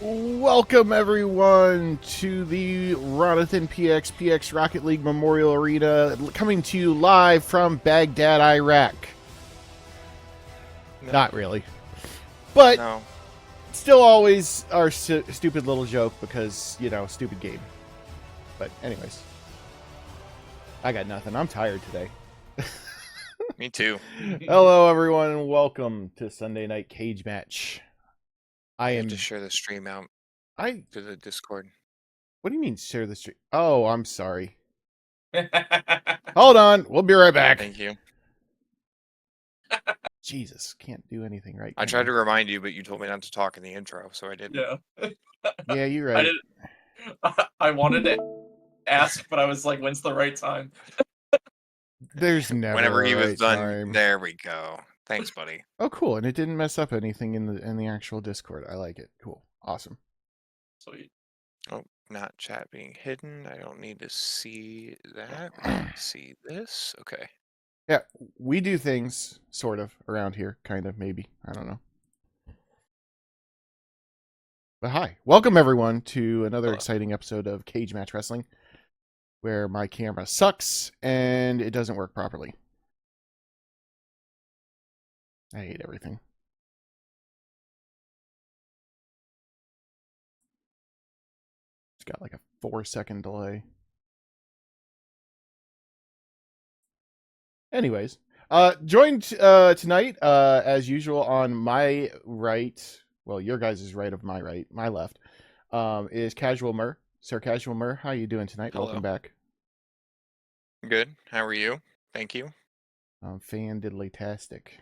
Welcome everyone to the RonathanPXPX Rocket League Memorial Arena, coming to you live from Baghdad, Iraq. No. Not really, but No. still always our stupid little joke because, you know, stupid game. But anyways, I got nothing. I'm tired today. Me too. Hello everyone and welcome to Sunday Night Cage Match. I have to share the stream out to the Discord. What do you mean share the stream? Oh, I'm sorry. Hold on. We'll be right back. Thank you. Jesus, can't do anything right. I tried to remind you, but you told me not to talk in the intro, so I didn't. Yeah. Yeah, you're right. I wanted to ask, but I was like, when's the right time? There's never Whenever he was right done, time. there we go. Thanks, buddy. Oh, cool. And it didn't mess up anything in the actual Discord. I like it. Cool. Awesome. Sweet. Oh, not chat being hidden. I don't need to see that. See this? Okay. Yeah, we do things sort of around here, kind of, maybe. I don't know. But hi. Welcome everyone to another exciting episode of Cage Match Wrestling, where my camera sucks and it doesn't work properly. I hate everything. It's got like a 4-second delay. Anyways, joined tonight, as usual, on my right, well, your guys' right of my right, my left, is Casual Mur. Sir Casual Mur, how you doing tonight? Hello. Welcome back. Good. How are you? Thank you. Fan-diddly-tastic.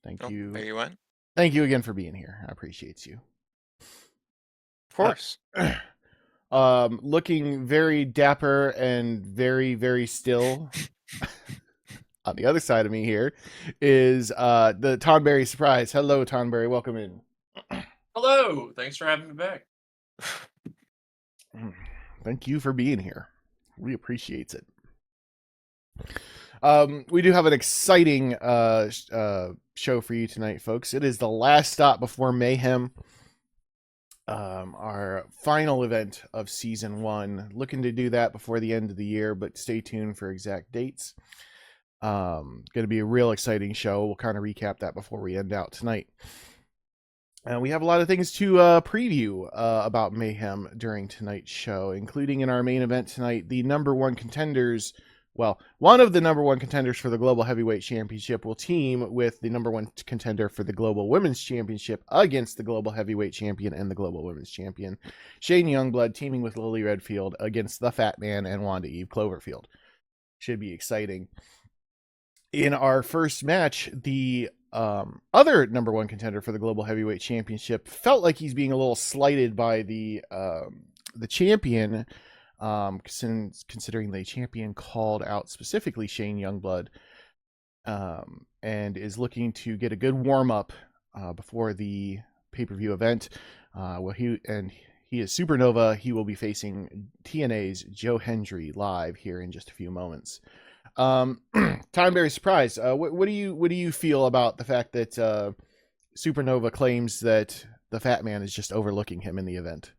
Thank you. There you went. Thank you again for being here. I appreciate you. Of course. Looking very dapper and very, very still. On the other side of me here is the Tonberry surprise. Hello, Tonberry. Welcome in. Hello. Thanks for having me back. Thank you for being here. We appreciate it. We do have an exciting show for you tonight, folks. It is the last stop before Mayhem. Our final event of season 1. Looking to do that before the end of the year, but stay tuned for exact dates. Going to be a real exciting show. We'll kind of recap that before we end out tonight. And we have a lot of things to preview about Mayhem during tonight's show, including in our main event tonight, the number one contenders. Well, one of the number one contenders for the Global Heavyweight Championship will team with the number one contender for the Global Women's Championship against the Global Heavyweight Champion and the Global Women's Champion, Shane Youngblood, teaming with Lily Redfield against the Fat Man and Wanda Eve Cloverfield. Should be exciting. In our first match, the other number one contender for the Global Heavyweight Championship felt like he's being a little slighted by the champion, considering the champion called out specifically Shane Youngblood, and is looking to get a good warm-up before the pay-per-view event. He is Supernova. He will be facing TNA's Joe Hendry live here in just a few moments. Timeberry surprise. What do you feel about the fact that Supernova claims that the Fat Man is just overlooking him in the event?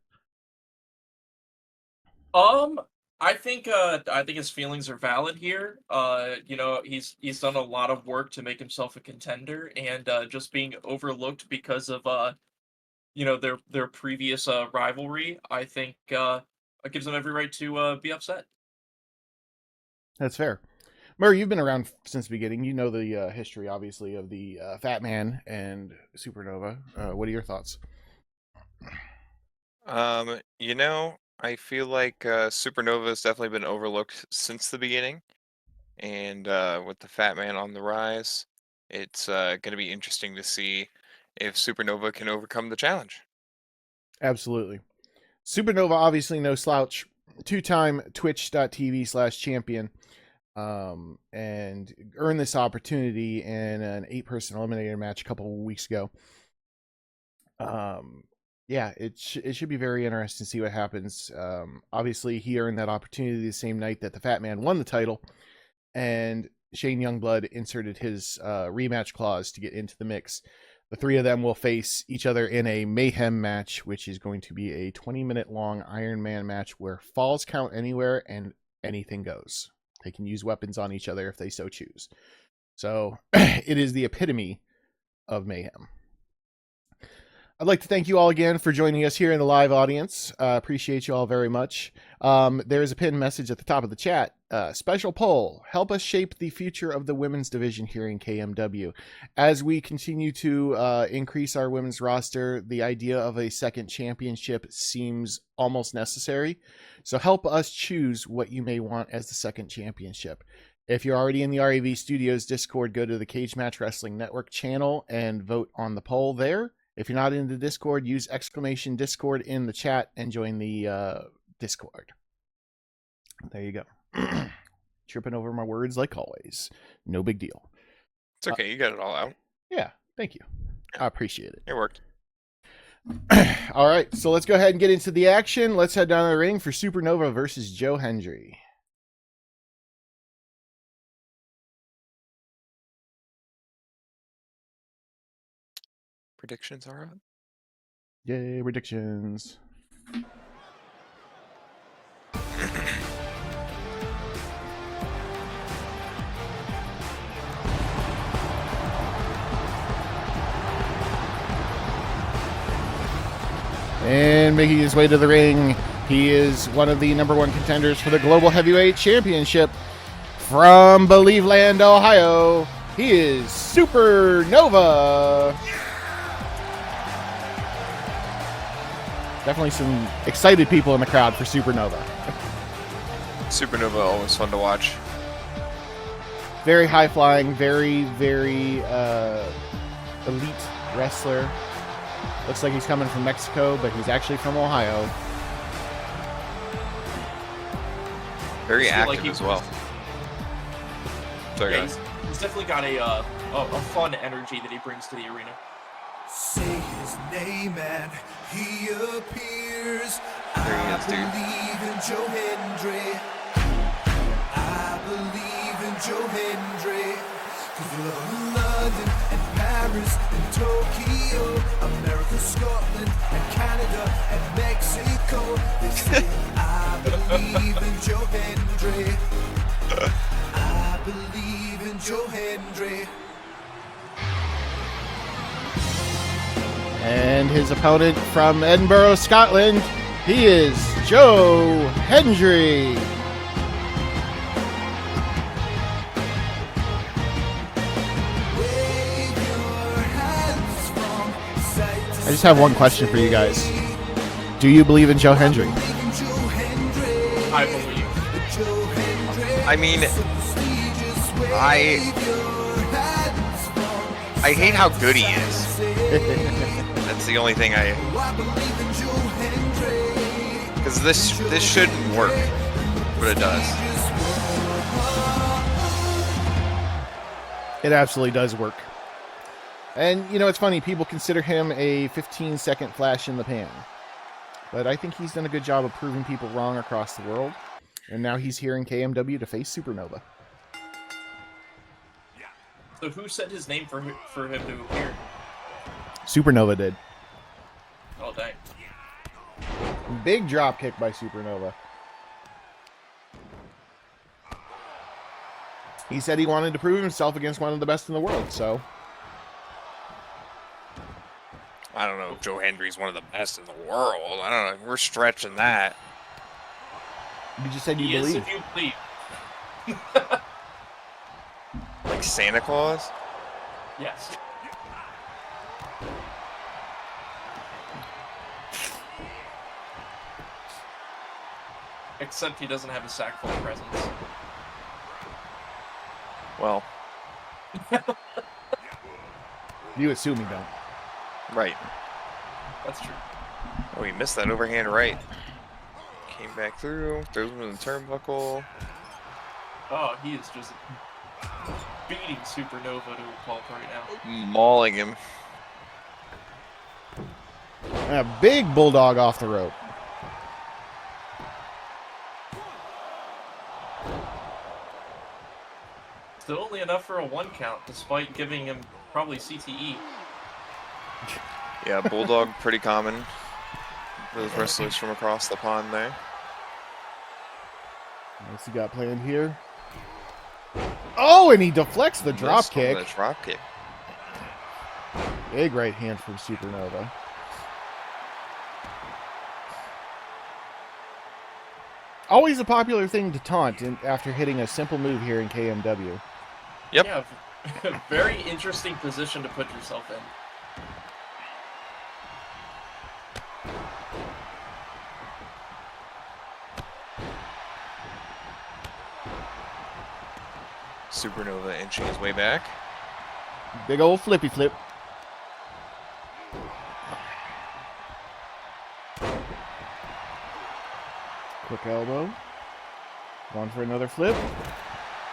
I think his feelings are valid here. You know, he's done a lot of work to make himself a contender, and just being overlooked because of you know, their previous rivalry, I think it gives them every right to be upset. That's fair. Murray, you've been around since the beginning. You know the history, obviously, of the Fat Man and Supernova. What are your thoughts? You know, I feel like Supernova has definitely been overlooked since the beginning, and with the Fat Man on the rise, it's going to be interesting to see if Supernova can overcome the challenge. Absolutely. Supernova, obviously no slouch. 2-time Twitch.tv/champion. And earned this opportunity in an 8-person eliminator match a couple of weeks ago. Yeah, it should be very interesting to see what happens. Obviously, he earned that opportunity the same night that the Fat Man won the title, and Shane Youngblood inserted his rematch clause to get into the mix. The three of them will face each other in a Mayhem match, which is going to be a 20-minute long Iron Man match where falls count anywhere and anything goes. They can use weapons on each other if they so choose. So it is the epitome of Mayhem. I'd like to thank you all again for joining us here in the live audience. Appreciate you all very much. There is a pinned message at the top of the chat. Special poll. Help us shape the future of the women's division here in KMW. As we continue to increase our women's roster, the idea of a second championship seems almost necessary. So help us choose what you may want as the second championship. If you're already in the RAV Studios Discord, go to the Cage Match Wrestling Network channel and vote on the poll there. If you're not in the Discord, use exclamation Discord in the chat and join the Discord. There you go. Tripping over my words like always. No big deal. It's okay. You got it all out. Yeah, thank you. I appreciate it. It worked. All right, so let's go ahead and get into the action. Let's head down to the ring for Supernova versus Joe Hendry. Predictions are up. Yay, predictions. And making his way to the ring, he is one of the #1 contenders for the Global Heavyweight Championship from Believeland, Ohio. He is Supernova. Definitely some excited people in the crowd for Supernova. Supernova, always fun to watch. Very high flying, very elite wrestler. Looks like he's coming from Mexico, but he's actually from Ohio. Very I feel active like as well. Sorry, Yeah, guys. he's definitely got a fun energy that he brings to the arena. Say his name and he appears. There he is, dude. I believe in Joe Hendry. I believe in Joe Hendry. 'Cause London and Paris and Tokyo, America, Scotland and Canada and Mexico. They say I believe in Joe Hendry. I believe in Joe Hendry. And his opponent from Edinburgh, Scotland, he is Joe Hendry. I just have one question for you guys. Do you believe in Joe Hendry? I believe. I mean, I hate how good he is. That's the only thing because this shouldn't work, but it does. It absolutely does work. And, you know, it's funny. People consider him a 15-second flash in the pan. But I think he's done a good job of proving people wrong across the world. And now he's here in KMW to face Supernova. So who said his name for him to appear? Supernova did. Oh, dang. Big drop kick by Supernova. He said he wanted to prove himself against one of the best in the world, so... I don't know if Joe Hendry's one of the best in the world. I don't know. We're stretching that. You just said you He is believe. if you believe. Like Santa Claus? Yes. Except he doesn't have a sack full of presents. Well, You assume he don't. right. That's true. Oh, he missed that overhand right. Came back through, throws him in the turnbuckle. Oh, he is just beating Supernova to a pulp right now. Mauling him. And a big bulldog off the rope. Still only enough for a 1 count, despite giving him probably CTE. Yeah, Bulldog, pretty common. Those wrestlers from across the pond there. What's he got planned here? Oh, and he deflects the drop Missed on kick. the drop kick. Big right hand from Supernova. Always a popular thing to taunt after hitting a simple move here in KMW. Yep. Yeah, very interesting position to put yourself in. Supernova inching his way back. Big old flippy flip. Quick elbow. Going for another flip.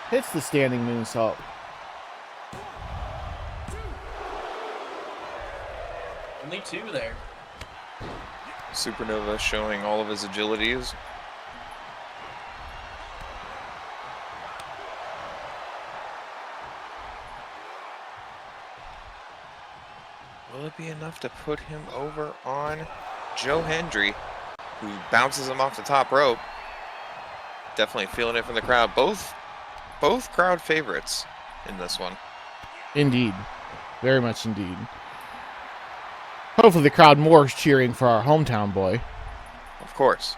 Hits the standing moonsault. Only 2 there. Supernova showing all of his agilities. Will it be enough to put him over on Joe Hendry, who bounces him off the top rope? Definitely feeling it from the crowd. Both crowd favorites in this one. Indeed. Very much indeed. Hopefully the crowd more is cheering for our hometown boy. Of course.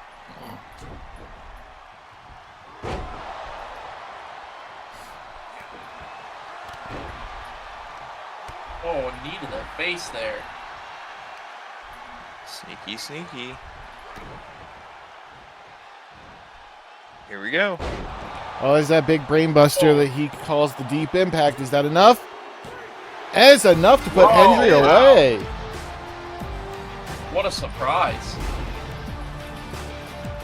Oh, knee to the face there. Sneaky, sneaky. Here we go. Oh, there's that big brain buster that he calls the deep impact. Is that enough? It's enough to put Hendry away. What a surprise.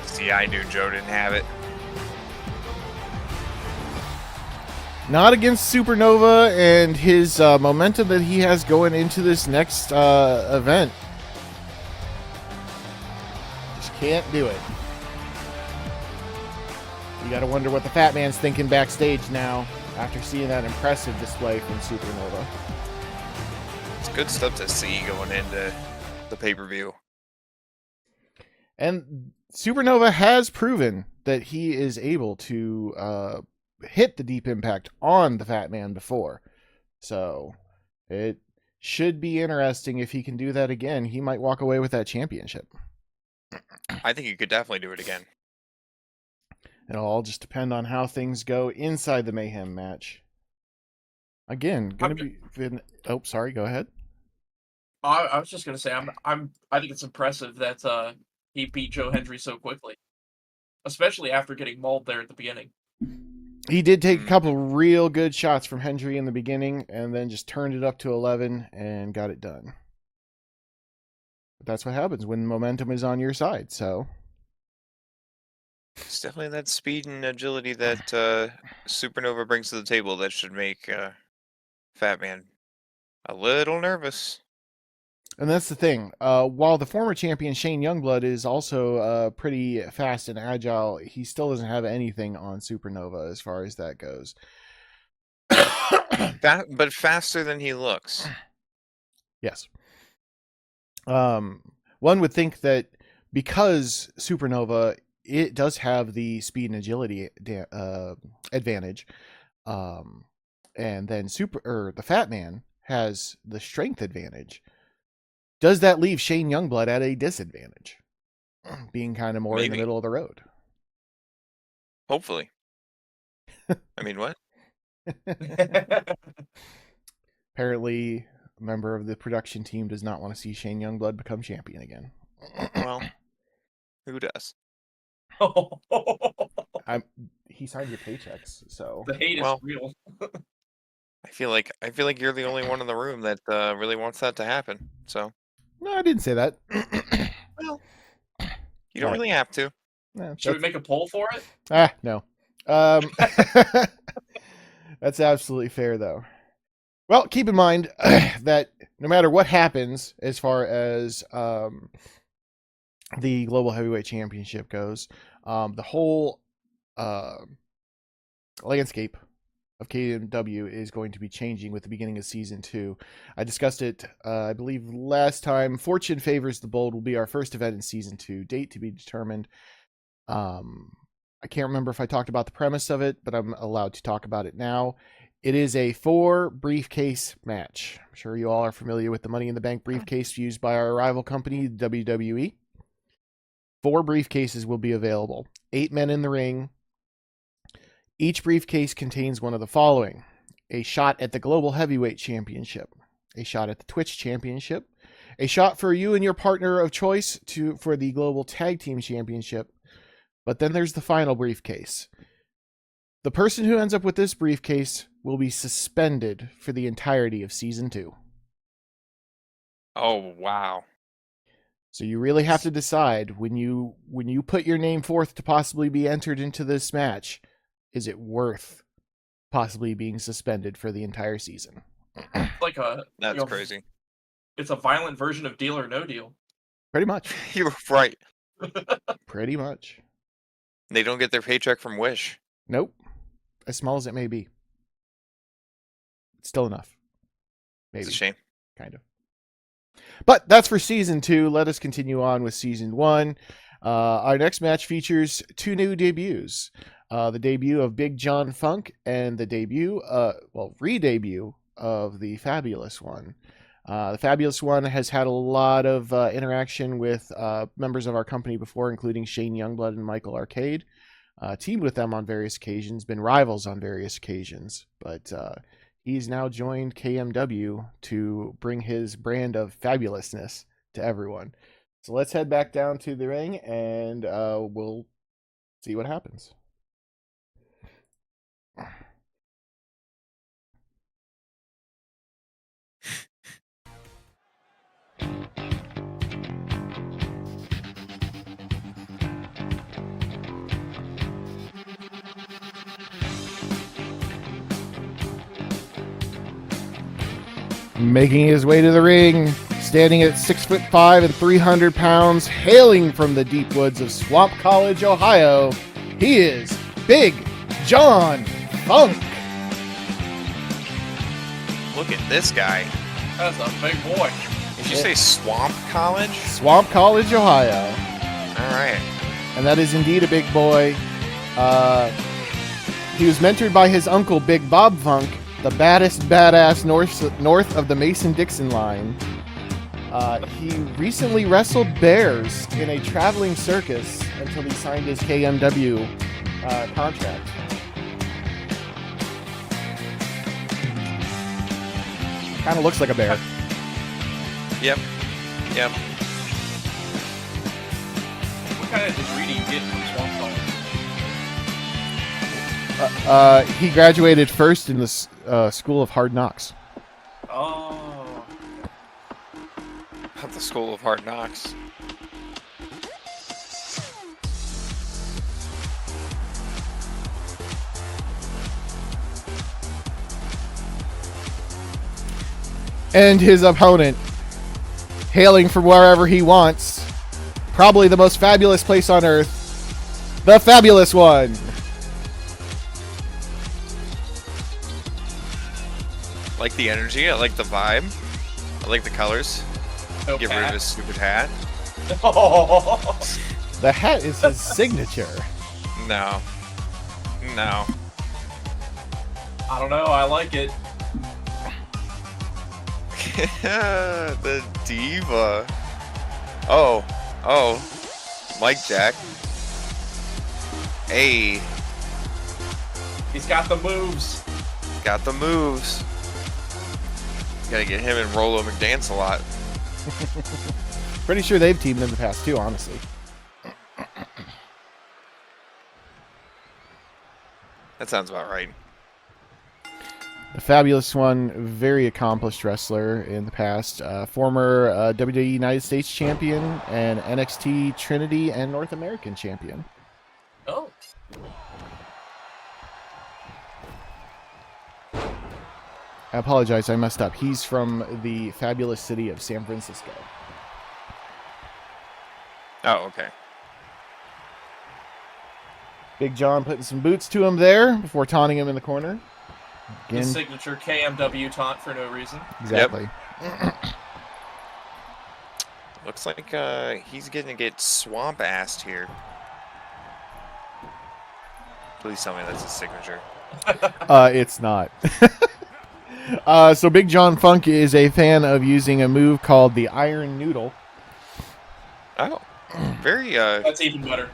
See, I knew Joe didn't have it. Not against Supernova and his momentum that he has going into this next event. Just can't do it. You gotta wonder what the Fat Man's thinking backstage now after seeing that impressive display from Supernova. It's good stuff to see going into the pay-per-view. And Supernova has proven that he is able to hit the deep impact on the Fat Man before. So it should be interesting if he can do that again. He might walk away with that championship. I think he could definitely do it again. It'll all just depend on how things go inside the Mayhem match. Again, gonna be. Oh, sorry. Go ahead. I was just gonna say I think it's impressive that he beat Joe Hendry so quickly, especially after getting mauled there at the beginning. He did take a couple real good shots from Hendry in the beginning, and then just turned it up to 11 and got it done. But that's what happens when momentum is on your side. So It's definitely that speed and agility that Supernova brings to the table that should make Fat Man a little nervous. And that's the thing. While the former champion Shane Youngblood is also pretty fast and agile, he still doesn't have anything on Supernova as far as that goes. But faster than he looks. Yes. One would think that because Supernova, it does have the speed and agility advantage, and then the Fat Man has the strength advantage. Does that leave Shane Youngblood at a disadvantage, being kind of more in the Maybe. middle of the road? Hopefully. I mean, what? Apparently, a member of the production team does not want to see Shane Youngblood become champion again. Well, who does? He signed your paychecks, so The hate is Well, real. I feel like you're the only one in the room that really wants that to happen. So, no, I didn't say that. well, you don't really have to. No, Should we make a poll for it? No. That's absolutely fair, though. Well, keep in mind that no matter what happens as far as the Global Heavyweight Championship goes, the whole landscape of KMW is going to be changing with the beginning of season 2. I discussed it, I believe, last time. Fortune Favors the Bold will be our first event in season 2. Date to be determined. I can't remember if I talked about the premise of it, but I'm allowed to talk about it now. It is a 4 briefcase match. I'm sure you all are familiar with the Money in the Bank briefcase used by our rival company, WWE. 4 briefcases will be available. 8 men in the ring. Each briefcase contains one of the following: a shot at the Global Heavyweight Championship, a shot at the Twitch Championship, a shot for you and your partner of choice for the Global Tag Team Championship. But then there's the final briefcase. The person who ends up with this briefcase will be suspended for the entirety of season 2. Oh, wow. So you really have to decide when you put your name forth to possibly be entered into this match, is it worth possibly being suspended for the entire season? Like That's crazy. It's a violent version of Deal or No Deal. Pretty much. You're right. Pretty much. They don't get their paycheck from Wish. Nope. As small as it may be. It's still enough. Maybe. It's a shame. Kind of. But that's for season 2. Let us continue on with season 1. Our next match features 2 new debuts. The debut of Big John Funk and the re-debut of the Fabulous One. The Fabulous One has had a lot of interaction with members of our company before, including Shane Youngblood and Michael Arcade. Teamed with them on various occasions, been rivals on various occasions, but he's now joined KMW to bring his brand of fabulousness to everyone. So let's head back down to the ring and we'll see what happens. Making his way to the ring, standing at 6'5" and 300 pounds, hailing from the deep woods of Swamp College, Ohio, he is Big John Funk. Look at this guy. That's a big boy. Did you say Swamp College? Swamp College, Ohio. All right. And that is indeed a big boy. He was mentored by his uncle, Big Bob Funk, the baddest badass north of the Mason-Dixon line. He recently wrestled bears in a traveling circus until he signed his KMW contract. Kind of looks like a bear. Yep. What kind of degree do you get from Swamp College? He graduated first in the School of Hard Knocks. Oh. At the School of Hard Knocks. And his opponent, hailing from wherever he wants, probably the most fabulous place on earth, the Fabulous One. I like the energy. I like the vibe. I like the colors. No Get rid of his stupid hat. The hat is his signature. No. I don't know. I like it. The diva. Oh. Mike Jack. Hey. He's got the moves. Got the moves. Gotta get him and Rolo McDance a lot. Pretty sure they've teamed in the past too, honestly. That sounds about right. The Fabulous One, very accomplished wrestler in the past. Former WWE United States champion and NXT Trinity and North American champion. Oh. I apologize, I messed up. He's from the fabulous city of San Francisco. Oh, okay. Big John putting some boots to him there before taunting him in the corner. Again, His signature KMW taunt for no reason. exactly. Looks like he's going to get swamp-assed here. Please tell me that's his signature. It's not. So Big John Funk is a fan of using a move called the Iron Noodle. Oh, very That's even better.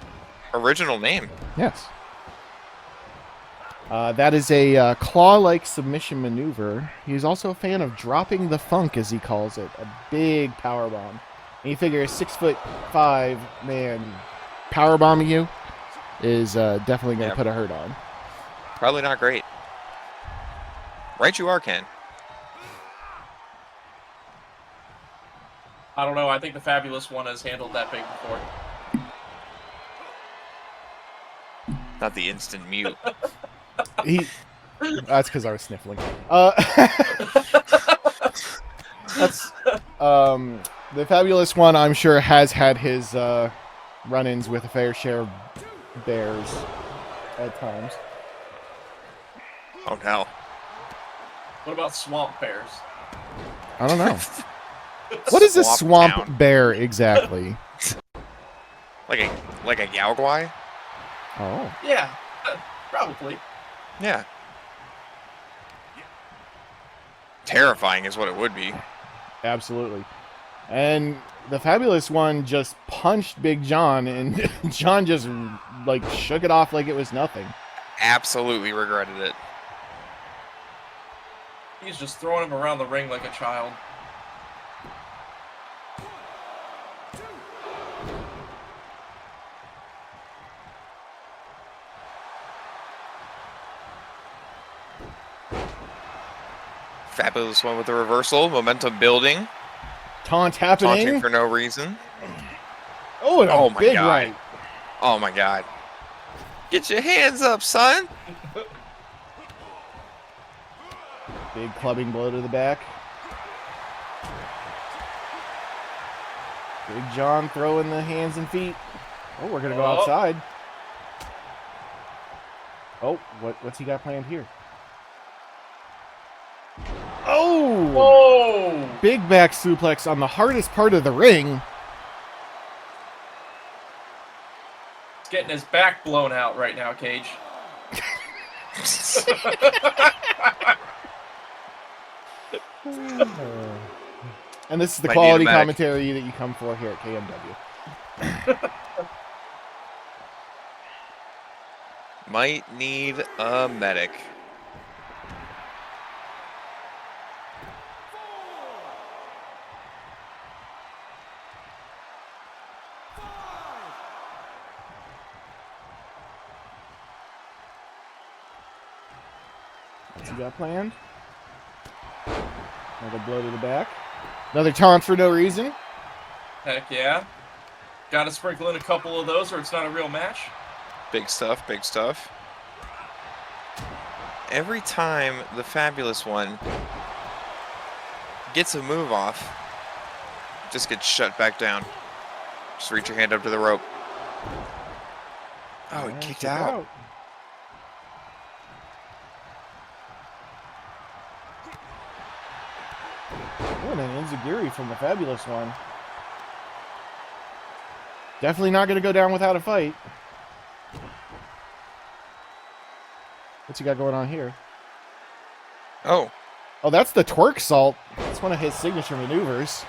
original name. Yes. That is a claw-like submission maneuver. He's also a fan of dropping the funk, as he calls it, a big power bomb. And you figure a 6'5" man power bombing you is definitely going to put a hurt on. Probably not great. Right you are, Ken. I don't know. I think the Fabulous One has handled that big before. Not the instant mute. That's because I was sniffling. That's the Fabulous One. I'm sure has had his run-ins with a fair share of bears at times. Oh no. What about swamp bears? I don't know. What is a swamp town. bear exactly? Like a Yaogwai? Oh, Yeah, probably. Yeah. Terrifying is what it would be. absolutely. And the Fabulous One just punched Big John, and John just like shook it off like it was nothing. Absolutely regretted it. He's just throwing him around the ring like a child. Fabulous One with the reversal. Momentum building. Taunt happening. Taunting for no reason. Oh, and a Oh my big God. right. Oh my god. Get your hands up, son. Big clubbing blow to the back. Big John throwing the hands and feet. Oh, we're gonna go Oh. outside. Oh, what's he got planned here? Oh! Whoa! Big back suplex on the hardest part of the ring. He's getting his back blown out right now, Cage. And this is the Might need a quality medic. commentary that you come for here at KMW. Might need a medic. What's he got planned? Another blow to the back. Another taunt for no reason. Heck yeah. Gotta sprinkle in a couple of those or it's not a real match. Big stuff, big stuff. Every time the Fabulous One gets a move off, it just gets shut back down. Just reach your hand up to the rope. Oh, he And kicked kick out. Oh, and an Enziguri from the Fabulous One. Definitely not going to go down without a fight. What's he got going on here? Oh, Oh, that's the twerk salt. That's one of his signature maneuvers.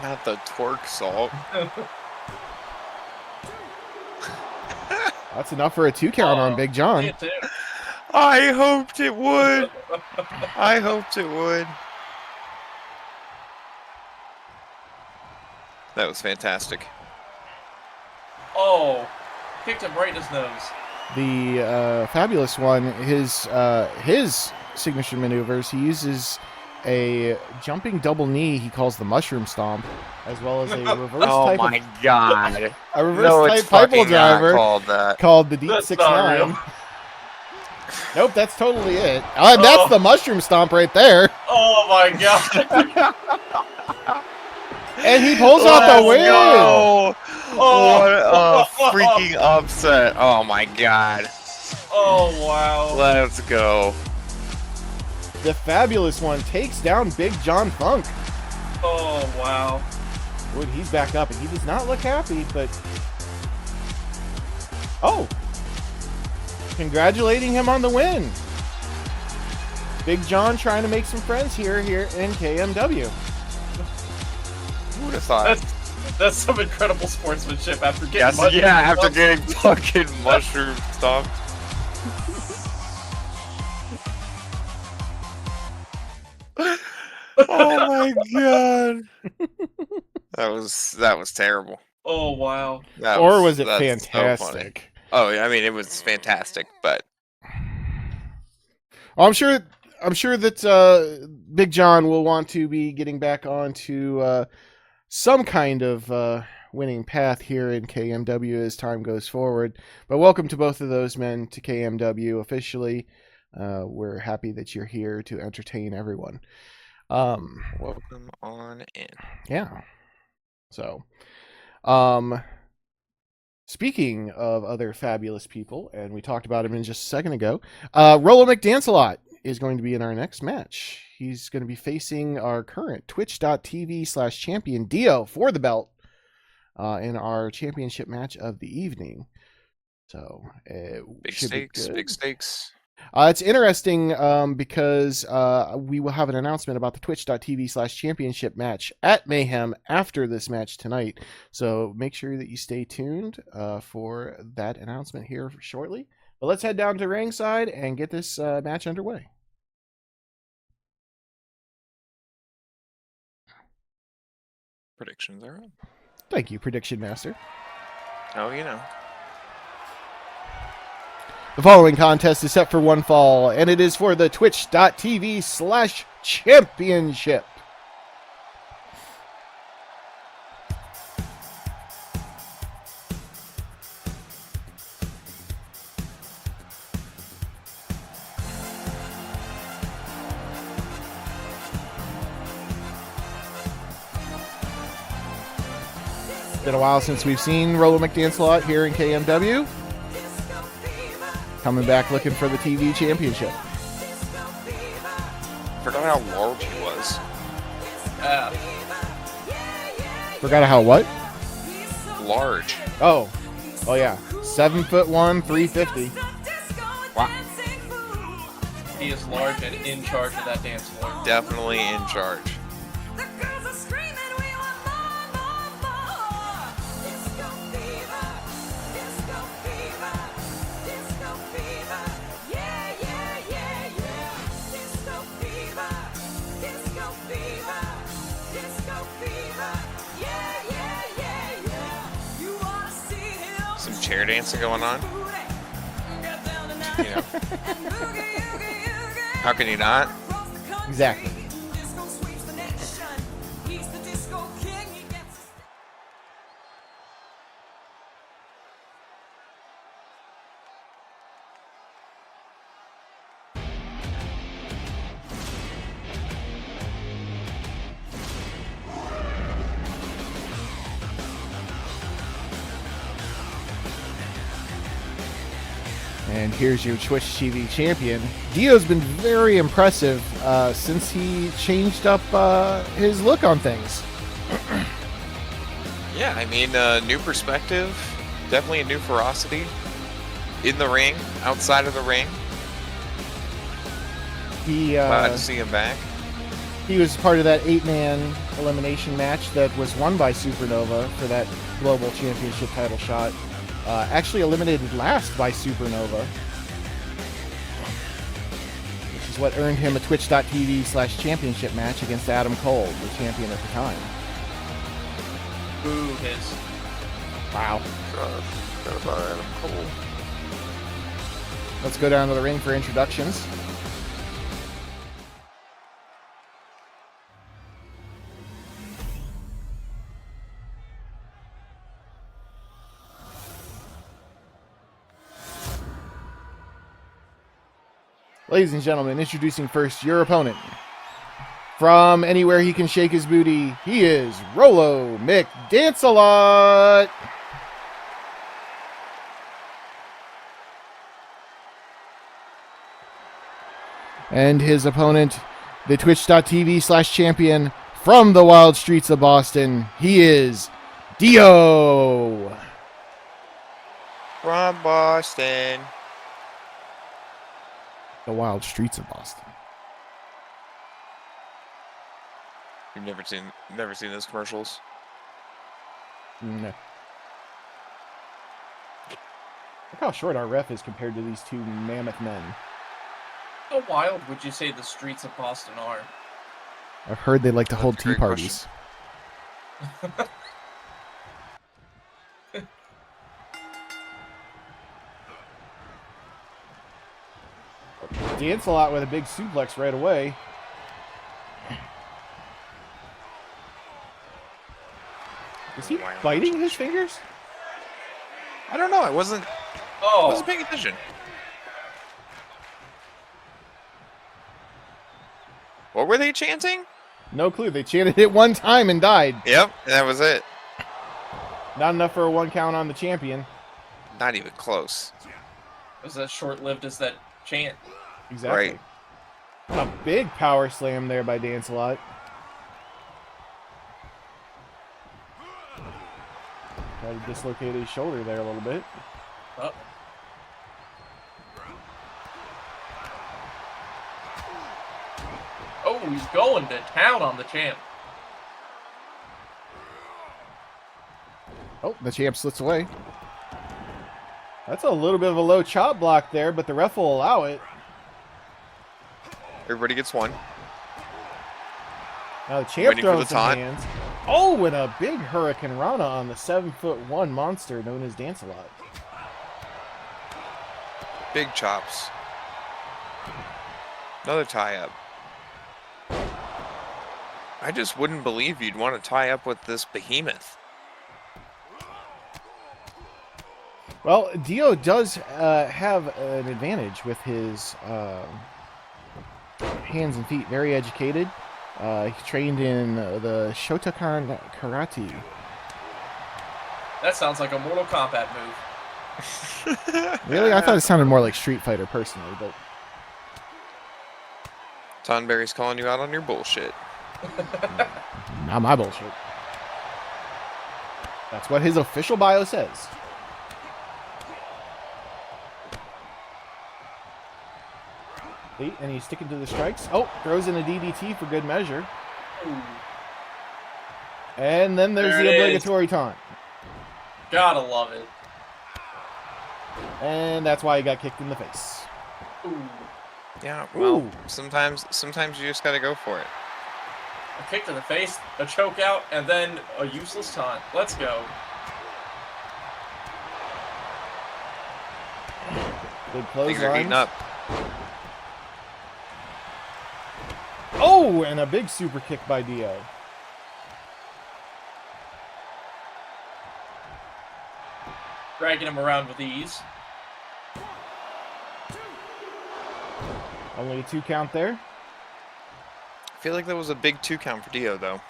not the twerk salt. That's enough for a 2 count on Big John. Me too. I hoped it would. I hoped it would. That was fantastic. Oh, kicked him right in his nose. The Fabulous One, his signature maneuvers, he uses a jumping double knee he calls the mushroom stomp, as well as a reverse Oh type my of, god. a reverse No, type it's pipe fucking driver not called that. called the Deep That's 6 not 9. real. Nope, that's totally it. That's Oh. the mushroom stomp right there. Oh my god. And he pulls out the win. Go. Oh. What a freaking upset. Oh my god. Oh wow. Let's go. the fabulous one takes down Big John Funk. Oh, wow. Wood, he's back up, and he does not look happy, but... Oh! Congratulating him on the win. Big John trying to make some friends here in KMW. Who would have thought? That's some incredible sportsmanship after getting After getting fucking mushroom stomped. Oh my god. That was terrible. Oh, wow. Or was it that's so fantastic? funny. Oh, I mean, it was fantastic, but I'm sure that Big John will want to be getting back onto some kind of winning path here in KMW as time goes forward. But welcome to both of those men to KMW officially. We're happy that you're here to entertain everyone. welcome on in. Yeah. So, speaking of other fabulous people, and we talked about him in just a second ago, Rollo McDancelot is going to be in our next match. He's going to be facing our current twitch.tv/champion Dio for the belt in our championship match of the evening. So, Big stakes. It's interesting because we will have an announcement about the twitch.tv/championship match at Mayhem after this match tonight. So make sure that you stay tuned for that announcement here shortly. But let's head down to ringside and get this match underway. Predictions are up. Thank you, Prediction Master. Oh, you know. The following contest is set for one fall, and it is for the twitch.tv/championship. Been a while since we've seen Rollo McDancelot here in KMW. Coming back looking for the TV championship. Forgot how large he was. Forgot how what? Large. Oh yeah. 7'1", 350. Wow. He is large and in charge of that dance floor. Definitely in charge. Some chair dancing going on. You know. How can you not? Exactly. And here's your Twitch TV champion. Dio's been very impressive since he changed up his look on things. Yeah, I mean, new perspective. Definitely a new ferocity. In the ring, outside of the ring. Glad to see him back. He was part of that 8-man elimination match that was won by Supernova for that global championship title shot. Actually eliminated last by Supernova, which is what earned him a twitch.tv/championship match against Adam Cole, the champion at the time. Boo his. Wow. Forgot about Adam Cole. Let's go down to the ring for introductions. Ladies and gentlemen, introducing first your opponent. From anywhere he can shake his booty, he is Rollo McDancelot. And his opponent, the twitch.tv/champion from the wild streets of Boston, he is Dio. From Boston. The wild streets of Boston. You've never seen those commercials? No. Look how short our ref is compared to these two mammoth men. How wild would you say the streets of Boston are? I've heard they like to hold That's a tea great parties. Dance a lot with a big suplex right away. Is he Wow. biting his fingers? I don't know. I wasn't Oh, paying attention. What were they chanting? No clue. They chanted it one time and died. Yep, that was it. Not enough for a 1 count on the champion. Not even close. it was as short-lived as that chant. Exactly. Right. A big power slam there by Dance-A-Lot. Tried to dislocate his shoulder there a little bit. Oh. Oh, he's going to town on the champ. Oh, the champ slips away. That's a little bit of a low chop block there, but the ref will allow it. Everybody gets one. Now the champ Waiting for throws the some taunt. hands. Oh, and a big Hurricane Rana on the 7'1" monster known as Dance-A-Lot. Big chops. Another tie-up. I just wouldn't believe you'd want to tie up with this behemoth. Well, Dio does have an advantage with his hands and feet. Very educated. He trained in the Shotokan Karate. That sounds like a Mortal Kombat move. Really? I thought it sounded more like Street Fighter personally, but Tonberry's calling you out on your bullshit. not my bullshit. That's what his official bio says. And he's sticking to the strikes. Oh, throws in a DDT for good measure. Ooh, And then there's There the it is. obligatory taunt. gotta love it. And that's why he got kicked in the face. Ooh, Yeah, well, Ooh. sometimes you just gotta go for it. a kick to the face, a choke out, and then a useless taunt. Let's go. Big Things are heating clothesline. up. Oh, and a big super kick by Dio. Dragging him around with ease. Only a 2 count there. I feel like that was a big 2 count for Dio, though.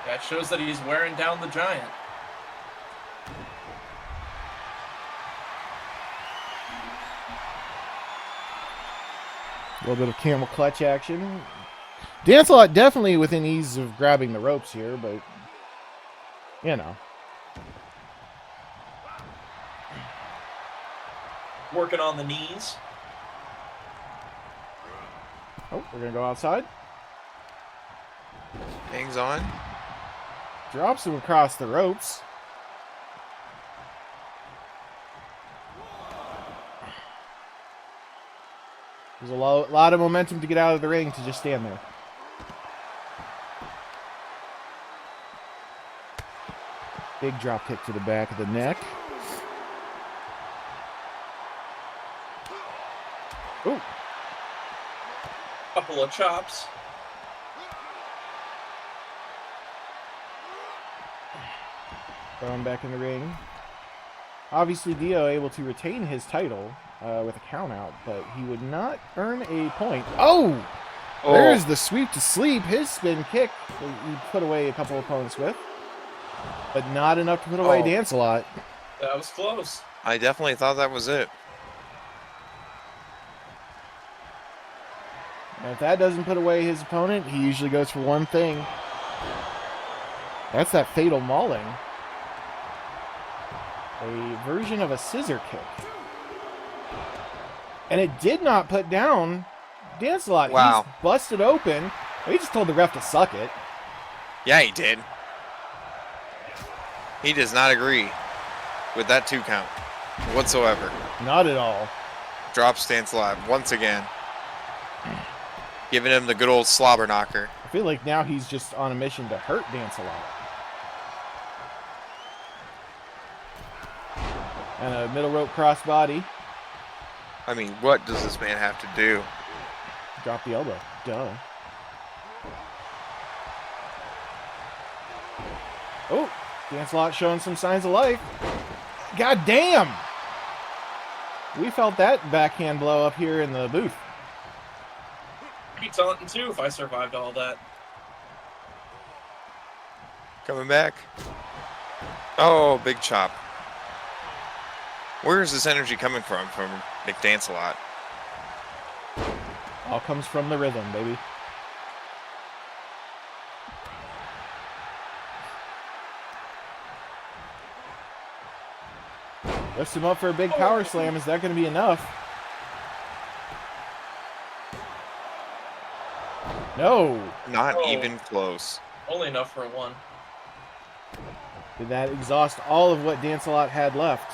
That shows that he's wearing down the giant. A little bit of camel clutch action. Dance-A-Lot definitely within ease of grabbing the ropes here, but you know. Working on the knees. Oh, we're gonna go outside. Hangs on. Drops him across the ropes. There's a lot of momentum to get out of the ring to just stand there. Big drop kick to the back of the neck. Ooh. Couple of chops. Thrown back in the ring. Obviously, Dio able to retain his title with a count out, but he would not earn a point. Oh! There's the sweep to sleep. His spin kick he put away a couple opponents with, but not enough to put away Dance-A-Lot. That was close. I definitely thought that was it. And if that doesn't put away his opponent, he usually goes for one thing. That's that fatal mauling. A version of a scissor kick. And it did not put down Dance-A-Lot. Wow. He's busted open. He just told the ref to suck it. Yeah, he did. He does not agree with that 2 count whatsoever. Not at all. Drops Dance-A-Lot once again. Giving him the good old slobber knocker. I feel like now he's just on a mission to hurt Dance-A-Lot. And a middle rope crossbody. I mean, what does this man have to do? Drop the elbow. Duh. Oh, Dance-A-Lot showing some signs of life. God damn! We felt that backhand blow up here in the booth. Be taunting too if I survived all that. Coming back. Oh, big chop. Where is this energy coming from Nick Dance-A-Lot? All comes from the rhythm, baby. Lifts him up for a big power slam. Is that going to be enough? No. Not even close. Only enough for a 1. Did that exhaust all of what Dance-A-Lot had left?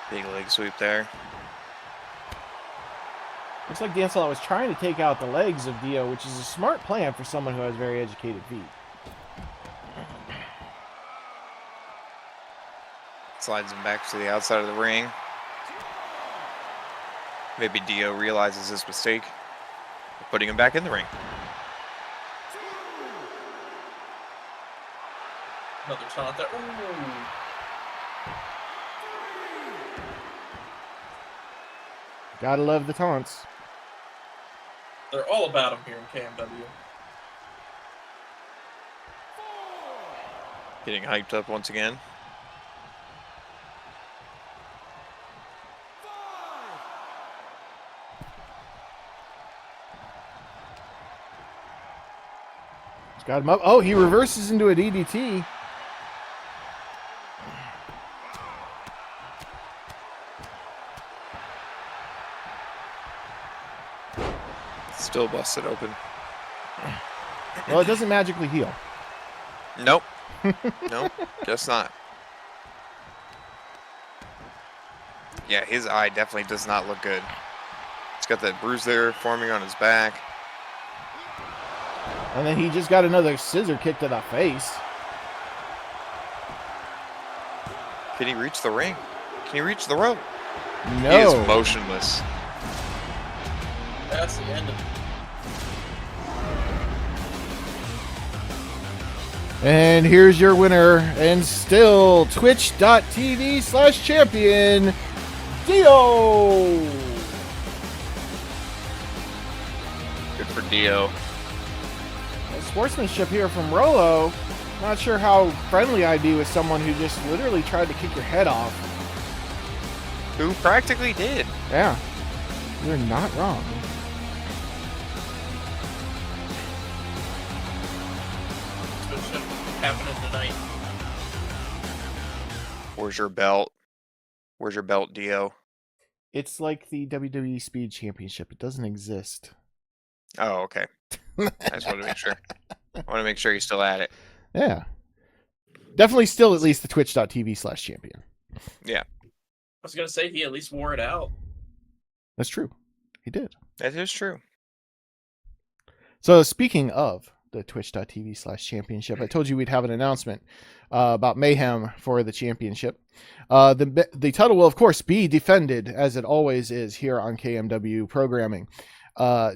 Big leg sweep there. Looks like Dance-A-Lot was trying to take out the legs of Dio, which is a smart plan for someone who has very educated feet. Slides him back to the outside of the ring. Maybe Dio realizes his mistake, putting him back in the ring. Another taunt there. Ooh. Gotta love the taunts. They're all about him here in KMW. Getting hyped up once again. He's got him up. Oh, he reverses into a DDT. Still busted open. Well, it doesn't magically heal. Nope. Nope, just not. Yeah, his eye definitely does not look good. He's got that bruise there forming on his back. And then he just got another scissor kick to the face. Can he reach the ring? Can he reach the rope? No. He is motionless. That's the end of it. And here's your winner, and still twitch.tv/champion, Dio. Good for Dio. Sportsmanship here from Rolo. Not sure how friendly I'd be with someone who just literally tried to kick your head off. Who practically did. Yeah, you're not wrong. That's what should happen tonight. Where's your belt? Where's your belt, Dio? It's like the WWE Speed Championship. It doesn't exist. Oh, okay. I just wanted to make sure. I want to make sure you're still at it. Yeah. Definitely still at least the twitch.tv/champion. Yeah. I was gonna say he at least wore it out. That's true. He did. That is true. So speaking of the twitch.tv/championship, I told you we'd have an announcement about Mayhem for the championship. The title will, of course, be defended, as it always is here on KMW programming.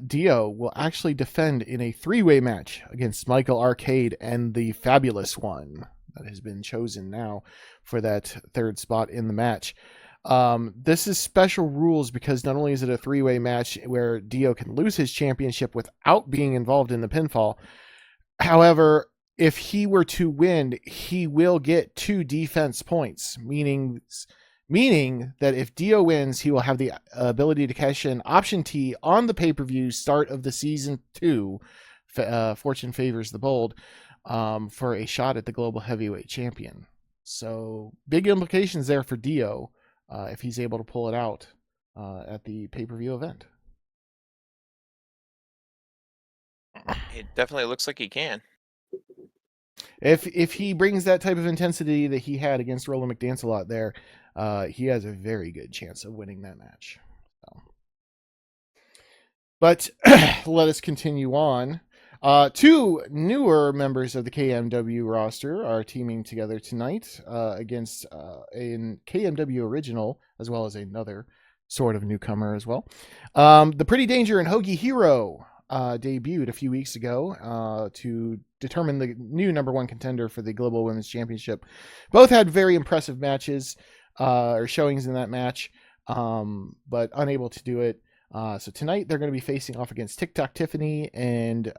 Dio will actually defend in a 3-way match against Michael Arcade and the Fabulous One that has been chosen now for that 3rd spot in the match. This is special rules because not only is it a 3-way match where Dio can lose his championship without being involved in the pinfall, however, if he were to win, he will get 2 defense points, meaning that if Dio wins, he will have the ability to cash in option T on the pay-per-view start of the season 2. Fortune favors the bold, for a shot at the global heavyweight champion. So big implications there for Dio if he's able to pull it out at the pay-per-view event. It definitely looks like he can. If he brings that type of intensity that he had against Roland McDance a lot there, he has a very good chance of winning that match. So. But let us continue on. 2 newer members of the KMW roster are teaming together tonight against a KMW original, as well as another sort of newcomer as well. The Pretty Danger and Hoagie Hero debuted a few weeks ago to determine the new #1 contender for the Global Women's Championship. Both had very impressive matches or showings in that match, but unable to do it. So tonight they're going to be facing off against TikTok Tiffani and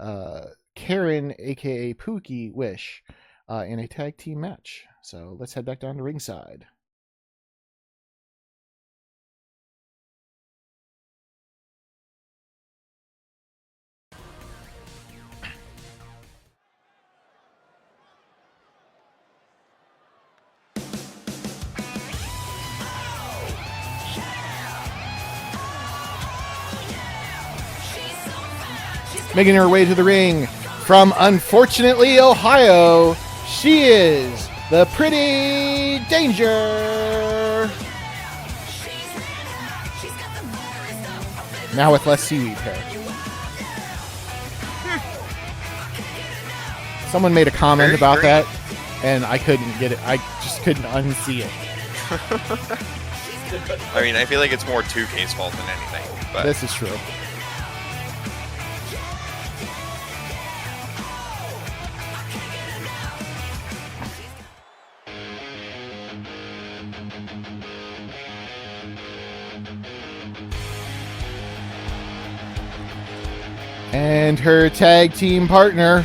Karen, aka Pookie Wish, in a tag team match. So let's head back down to ringside. Making her way to the ring from, unfortunately, Ohio, she is the Pretty Danger. Now with less seaweed hair. Someone made a comment about that, and I couldn't get it. I just couldn't unsee it. I mean, I feel like it's more 2K's fault than anything. But This is true. And her tag team partner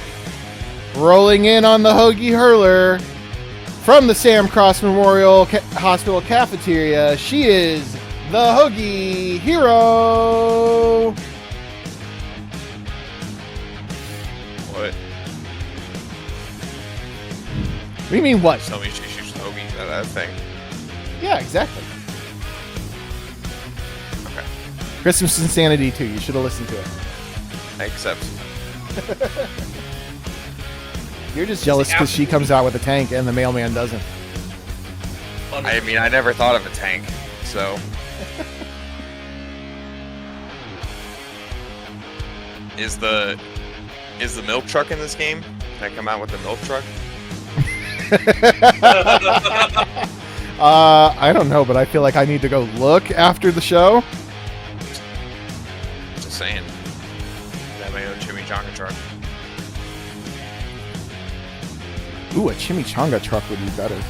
rolling in on the Hoagie Hurler from the Sam Cross Memorial Hospital cafeteria. She is the Hoagie Hero. what? What do you mean what? Tell me she shoots Hoagie at that thing. Yeah, exactly. Okay. Christmas Insanity 2. You should have listened to it. I accept. You're just jealous because she comes out with a tank and the mailman doesn't. I mean, I never thought of a tank, so. Is the milk truck in this game? Can I come out with the milk truck? I don't know, but I feel like I need to go look after the show. Just saying. I have my own chimichanga truck. Ooh, a chimichanga truck would be better.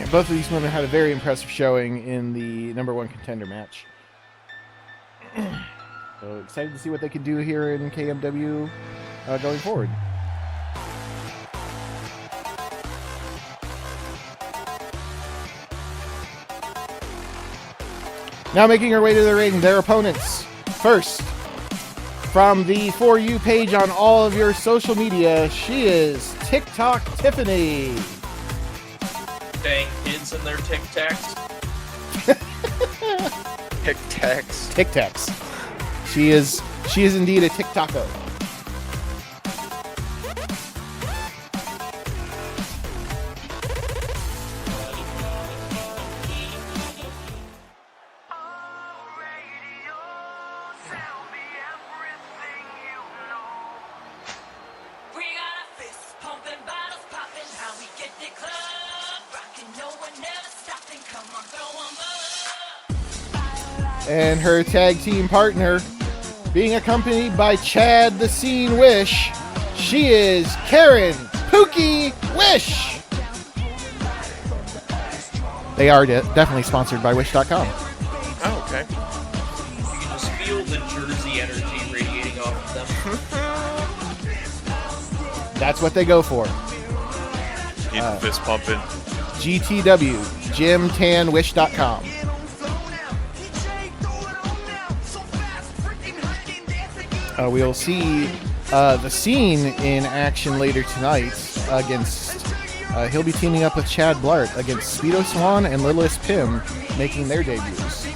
Both of these women had a very impressive showing in the #1 contender match. So excited to see what they can do here in KMW going forward. Now making her way to the ring, their opponents. First, from the For You page on all of your social media, she is TikTok Tiffani. Dang kids and their Tic Tacs. Tic Tacs. Tic Tacs. She is indeed a TikToker. And her tag team partner being accompanied by Chad the Scene Wish. She is Karen Pookie Wish. They are definitely sponsored by Wish.com. Oh, okay. You can just feel the Jersey energy radiating off of them. That's what they go for. Keep the fist pumping. GTW, GymTanWish.com. We'll see the Scene in action later tonight against. He'll be teaming up with Chad Blart against Speedo Swan and Littlest Pim, making their debuts. Did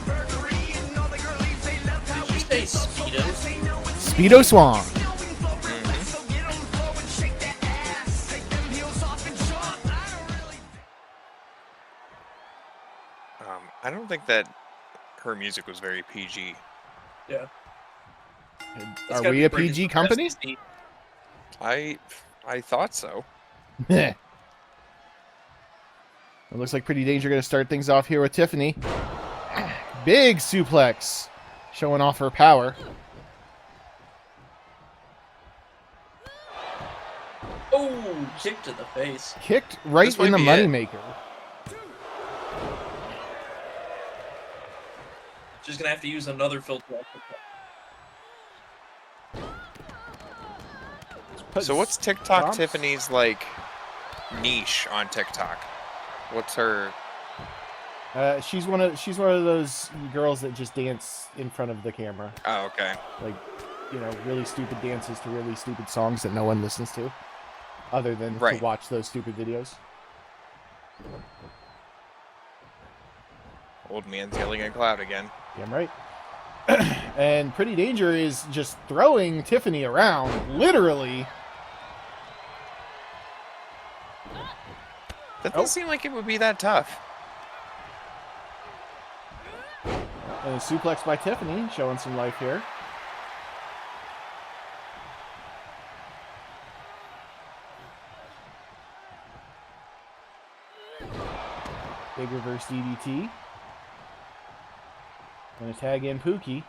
you say Speedos? Speedo Swan. I don't think that her music was very PG. Yeah. Are we a PG company? I thought so. It looks like Pretty Danger going to start things off here with Tiffani. Big suplex, showing off her power. Oh, kick to the face. Kicked right This might in the be moneymaker. She's gonna have to use another filter. So what's TikTok Prompts? Tiffany's like niche on TikTok? What's her? She's one of those girls that just dance in front of the camera, Oh, okay. like, you know, really stupid dances to really stupid songs that no one listens to, other than Right. to watch those stupid videos. Old man's yelling at cloud again. Damn right. And Pretty Danger is just throwing Tiffani around, literally. That doesn't seem like it would be that tough. And a suplex by Tiffani, showing some life here. Big reverse DDT. Gonna tag in Pookie.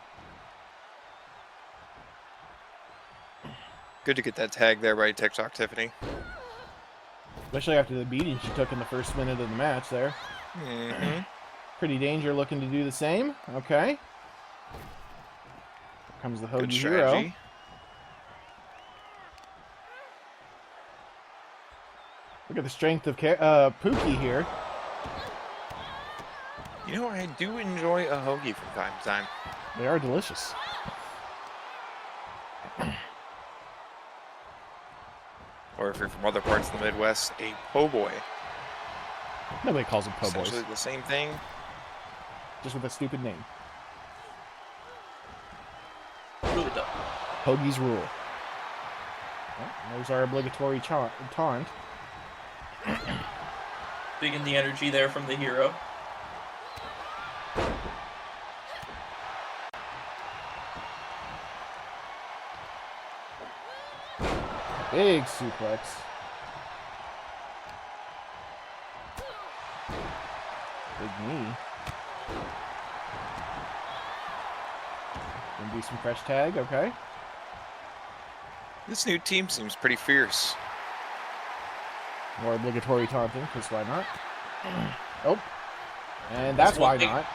Good to get that tag there by TikTok Tiffany. Especially after the beating she took in the first minute of the match there. Mm-hmm. Pretty Danger looking to do the same. Okay. Here comes the Good Hoagie Hero. strategy. Look at the strength of Pookie here. You know, I do enjoy a hoagie from time to time. They are delicious. Or if you're from other parts of the Midwest, a po' boy. Nobody calls them po' boys. Essentially the same thing. Just with a stupid name. Really dumb. Hoagie's rule. Well, there's our obligatory taunt. Big in the energy there from the hero. Big suplex. Big knee. Gonna do some fresh tag, okay. This new team seems pretty fierce. More obligatory taunting, because why not? Oh. And that's why not.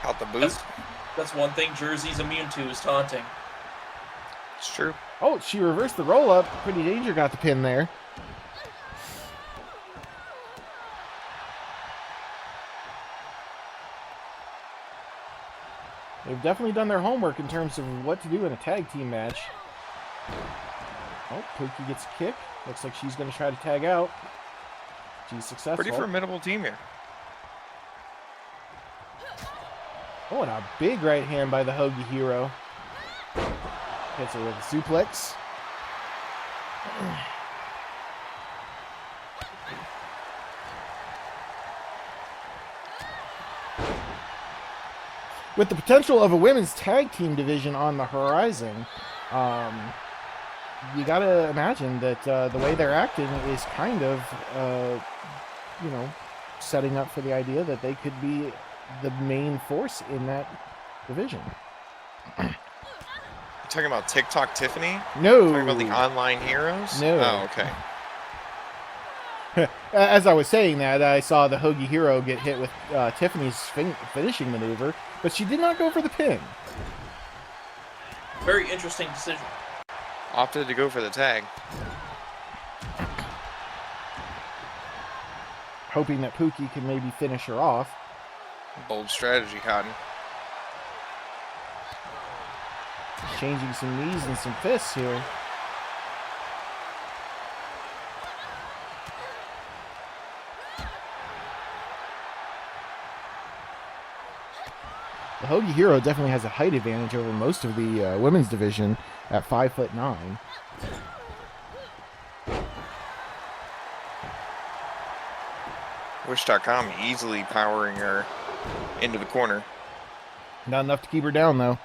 Out the boot. That's one thing Jersey's immune to is taunting. It's true. Oh, she reversed the roll-up. Pretty Danger got the pin there. They've definitely done their homework in terms of what to do in a tag team match. Oh, Pookie gets a kick. Looks like she's going to try to tag out. She's successful. Pretty formidable team here. Oh, and a big right hand by the Hoagie Hero. Hits her with a suplex. With the potential of a women's tag team division on the horizon, you gotta imagine that the way they're acting is kind of, you know, setting up for the idea that they could be the main force in that division. talking about TikTok Tiffany? No. Talking about the online heroes? No. Oh, okay. As I was saying that, I saw the Hoagie hero get hit with Tiffany's finishing maneuver, but she did not go for the pin. Very interesting decision. Opted to go for the tag. Hoping that Pookie can maybe finish her off. Bold strategy, Cotton. Changing some knees and some fists here. The Hoagie hero definitely has a height advantage over most of the women's division at 5'9". Wish.com easily powering her into the corner. Not enough to keep her down, though.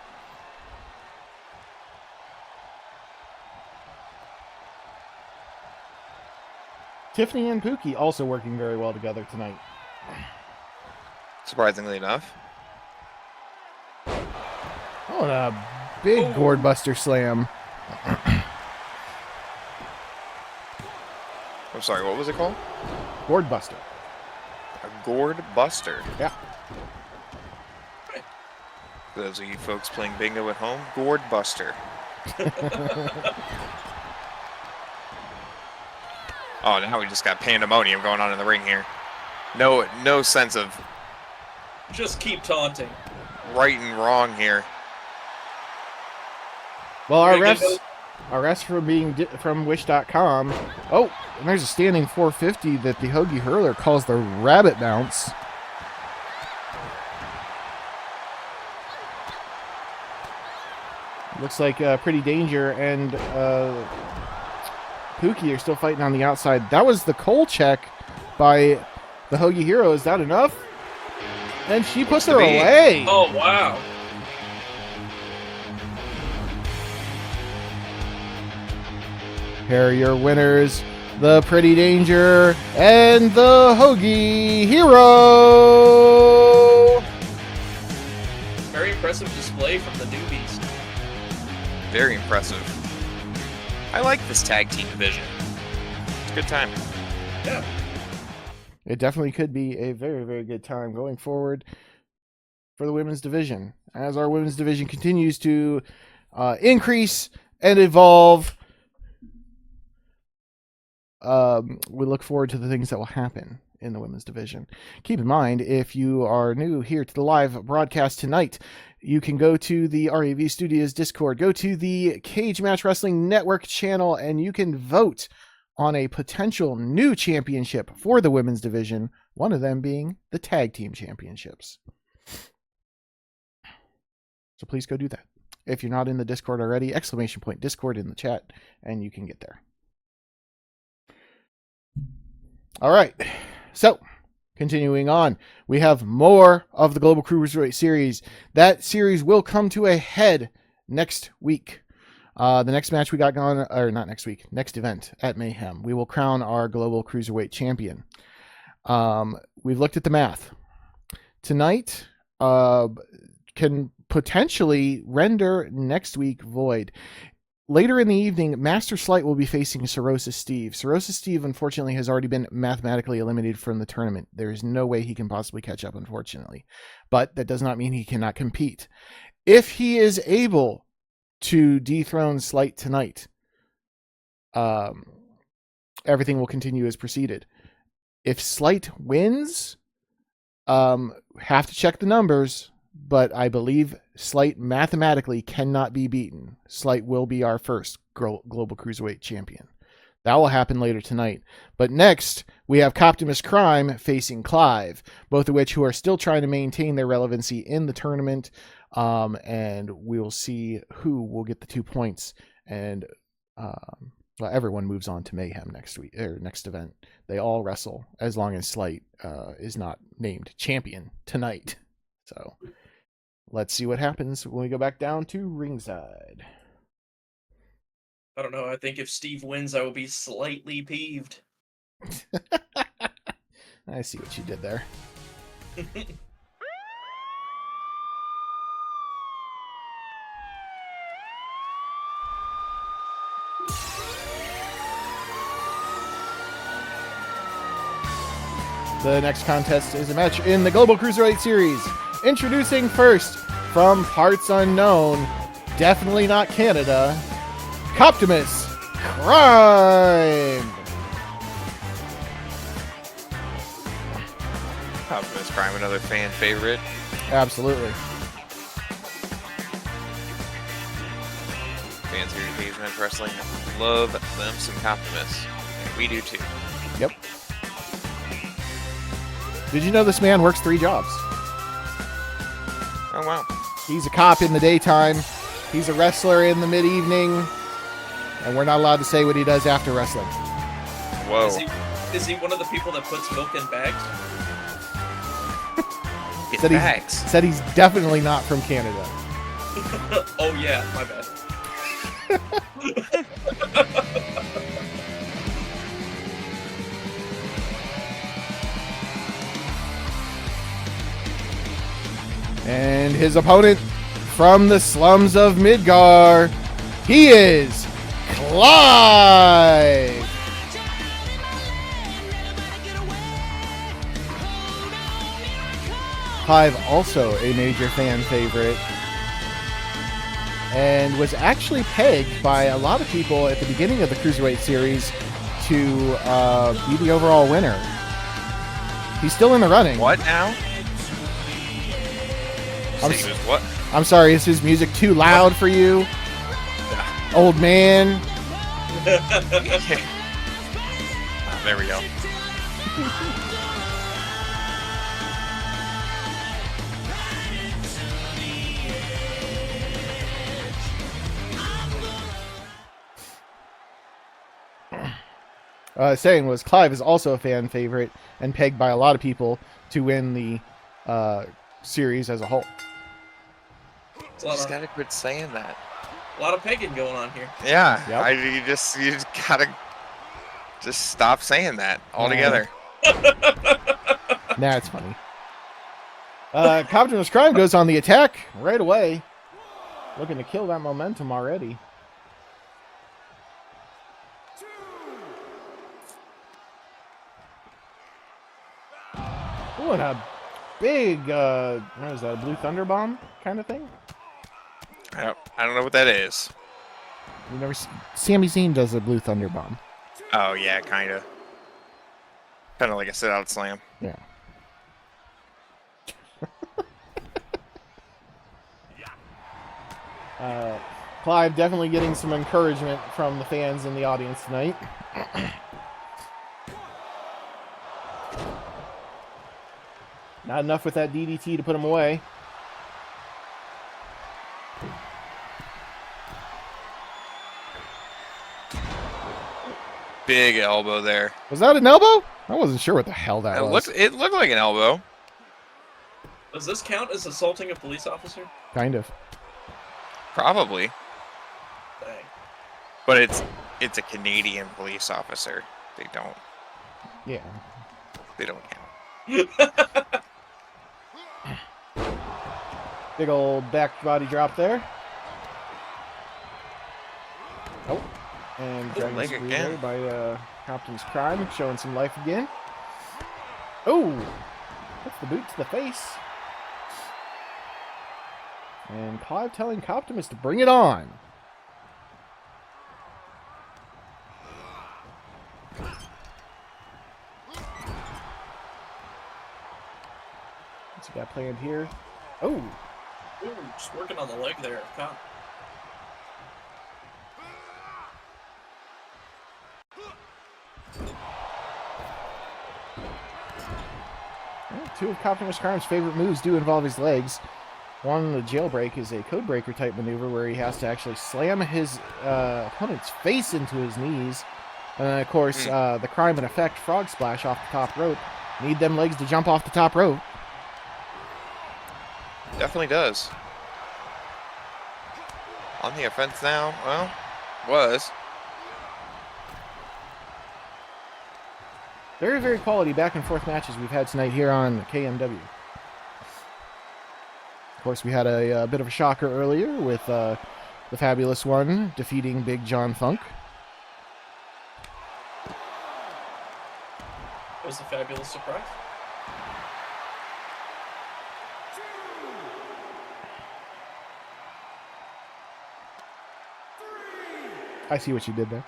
Tiffany and Pookie also working very well together tonight. Surprisingly enough. Oh, and a big gourd buster slam. I'm sorry, what was it called? Gourd buster. A gourd buster. Yeah. For those of you folks playing bingo at home, gourd buster. Oh, now we just got pandemonium going on in the ring here. No sense of Just keep taunting. right and wrong here. Well, our You're gonna refs from Wish.com. Oh, and there's a standing 450 that the Hoagie hurler calls the rabbit bounce. Looks like Pretty Danger and Pookie are still fighting on the outside. That was the Cole check by the Hoagie hero. Is that enough? And she puts her away. Oh, wow. Here are your winners, the Pretty Danger and the Hoagie hero. Very impressive display from the newbies. Very impressive. I like this tag team division. It's a good time. Yeah. It definitely could be a very, very good time going forward for the women's division. As our women's division continues to increase and evolve, we look forward to the things that will happen in the women's division. Keep in mind, if you are new here to the live broadcast tonight, you can go to the RAV Studios Discord, go to the Cage Match Wrestling Network channel, and you can vote on a potential new championship for the women's division, one of them being the tag team championships. So please go do that. If you're not in the Discord already, !Discord in the chat, and you can get there. All right, so continuing on, we have more of the Global Cruiserweight Series. That series will come to a head next week. The next match we got going, or not next week, next event at Mayhem, we will crown our Global Cruiserweight Champion. We've looked at the math. Tonight can potentially render next week void. Later in the evening, Master Slight will be facing Cirrhosis Steve. Cirrhosis Steve, unfortunately, has already been mathematically eliminated from the tournament. There is no way he can possibly catch up, unfortunately. But that does not mean he cannot compete. If he is able to dethrone Slight tonight, everything will continue as preceded. If Slight wins, have to check the numbers, but I believe Slight mathematically cannot be beaten. Slight will be our first Global Cruiserweight Champion. That will happen later tonight. But next, we have Coptimus Crime facing Clive, both of which who are still trying to maintain their relevancy in the tournament. And we will see who will get the 2 points. And well, everyone moves on to Mayhem next week or next event. They all wrestle as long as Slight is not named champion tonight. So let's see what happens when we go back down to ringside. I don't know. I think if Steve wins, I will be slightly peeved. I see what you did there. The next contest is a match in the Global Cruiserweight Series. Introducing first, from parts unknown, definitely not Canada, Optimus Prime. Optimus Prime, another fan favorite. Absolutely. Fans here at Cage Match Wrestling love them some Optimus. And we do too. Yep. Did you know this man works 3 jobs? Oh, wow. He's a cop in the daytime, he's a wrestler in the mid-evening, and we're not allowed to say what he does after wrestling. Whoa. Is he one of the people that puts milk in bags? Get Said bags. Said he's definitely not from Canada. Oh yeah, my bad. And his opponent from the slums of Midgar, he is Clive. Clive, also a major fan favorite, and was actually pegged by a lot of people at the beginning of the Cruiserweight Series to be the overall winner. He's still in the running. What now? I'm Say he was what? I'm sorry, is his music too loud for you? Old man. Oh, there we go. Saying was Clive is also a fan favorite and pegged by a lot of people to win the series as a whole. It's You just gotta quit saying that. a lot of pegging going on here. Yeah, Yep. you just gotta just stop saying that altogether. Nah, it's funny. Optimus Prime goes on the attack right away. Looking to kill that momentum already. Ooh, and a big, what is that, a Blue Thunder Bomb kind of thing? I don't know what that is. You never Sami Zayn does a Blue Thunder Bomb. Oh yeah, kinda. Kinda like a sit-out slam. Yeah. Clive definitely getting some encouragement from the fans in the audience tonight. Not enough with that DDT to put him away. Big elbow there. Was that an elbow? I wasn't sure what the hell that was. It looked like an elbow. Does this count as assaulting a police officer? Kind of. Probably. Dang. But it's a Canadian police officer. They don't count. Big old back body drop there. Oh. And Dragon's leg Breather again. by Optimus Prime, showing some life again. Oh! That's the boot to the face. And Clive telling Optimus to bring it on. What's he got planned here? Oh! Ooh, just working on the leg there. Cop. Well, two of Optimus Prime's favorite moves do involve his legs. One, the jailbreak, is a codebreaker type maneuver where he has to actually slam his opponent's face into his knees. And then, of course, the crime and effect frog splash off the top rope. Need them legs to jump off the top rope. Definitely does. On the offense now. Well, was. Very, very quality back and forth matches we've had tonight here on KMW. Of course, we had a bit of a shocker earlier with the Fabulous One defeating Big John Funk. Was the fabulous surprise? I see what you did there.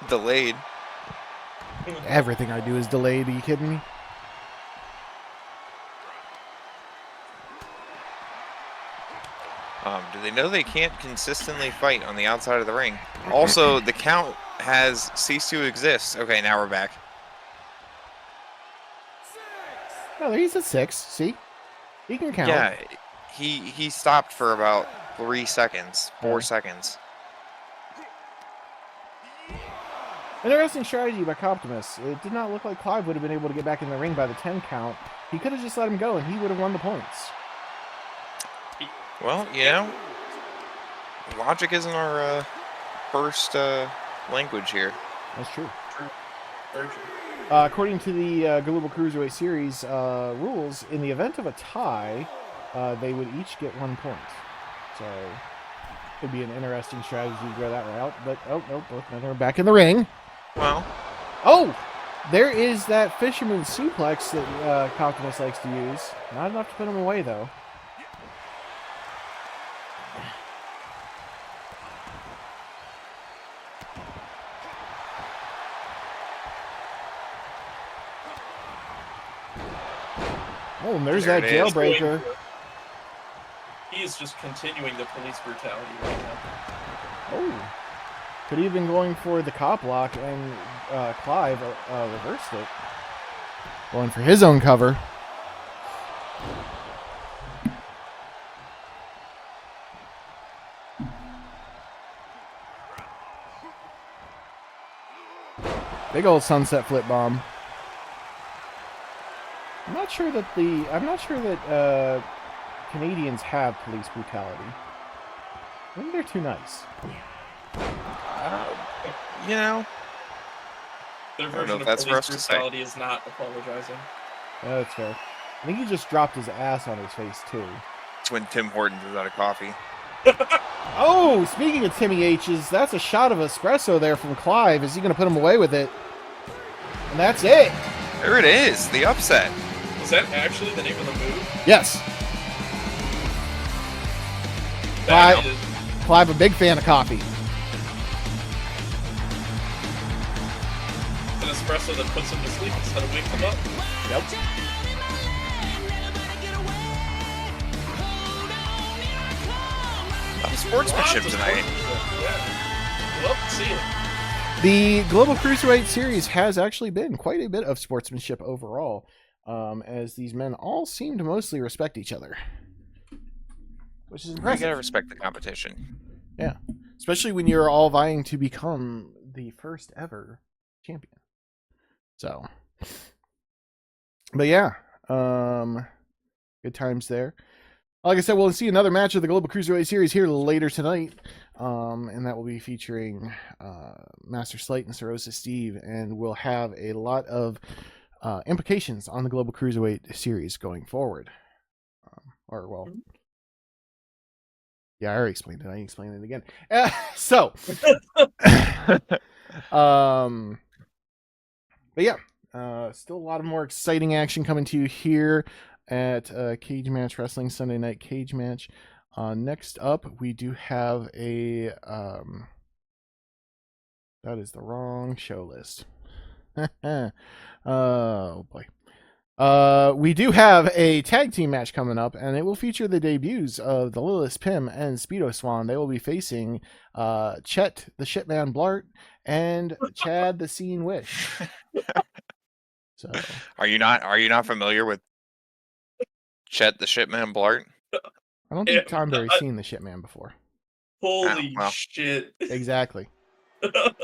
Delayed. Everything I do is delayed. Are you kidding me? Do they know they can't consistently fight on the outside of the ring? Also, the count has ceased to exist. Okay, now we're back. No, he's at 6. See? He can count. Yeah, he stopped for about 3 seconds, 4 Yeah. seconds. Interesting strategy by Optimus. It did not look like Clive would have been able to get back in the ring by the 10 count. He could have just let him go, and he would have won the points. Well, you know, logic isn't our first language here. That's true. True. Very true. According to the Global Cruiserweight Series rules, in the event of a tie, they would each get 1 point. So, could be an interesting strategy to go that route. But, oh, no, both men are back in the ring. Well, Oh! There is that fisherman suplex that Optimus likes to use. Not enough to put him away, though. Oh, and there's There that it is. jailbreaker. He is just continuing the police brutality right now. Oh. Could he have been going for the cop lock, and Clive reversed it. Going for his own cover. Big old sunset flip bomb. I'm not sure that Canadians have police brutality. I think they're too nice. you know, Their I don't version know of if that's for us police to say. brutality is not apologizing. Yeah, that's fair. I think he just dropped his ass on his face, too. it's when Tim Hortons is out of coffee. Oh, speaking of Timmy H's, that's a shot of espresso there from Clive. Is he going to put him away with it? And that's it. There it is, the upset. Was that actually the name of the move? Yes. That Right. is Clive, a big fan of coffee. an espresso that puts him to sleep instead of waking him up. Yep. Sportsmanship Lots of tonight. sportsmanship, yeah. Love to see it. The Global Cruiserweight Series has actually been quite a bit of sportsmanship overall, as these men all seem to mostly respect each other, which is You impressive. gotta respect the competition. Yeah, especially when you're all vying to become the first ever champion. So, but yeah, good times there. Like I said, we'll see another match of the Global Cruiserweight Series here later tonight, and that will be featuring Master Slight and Sarosa Steve, and we'll have a lot of implications on the Global Cruiserweight Series going forward. Yeah, I already explained it. I ain't explaining it again. But yeah, still a lot of more exciting action coming to you here at Cage Match Wrestling, Sunday Night Cage Match. Next up, we do have a... that is the wrong show list. Oh, boy. We do have a tag team match coming up, and it will feature the debuts of the Lilith Pim and Speedo Swan. They will be facing Chet the Shitman Blart and Chad the Scene Wish. So Are you not familiar with Chet the Shitman Blart? I don't think Tom Berry's seen the Shitman before. Holy well. shit. Exactly.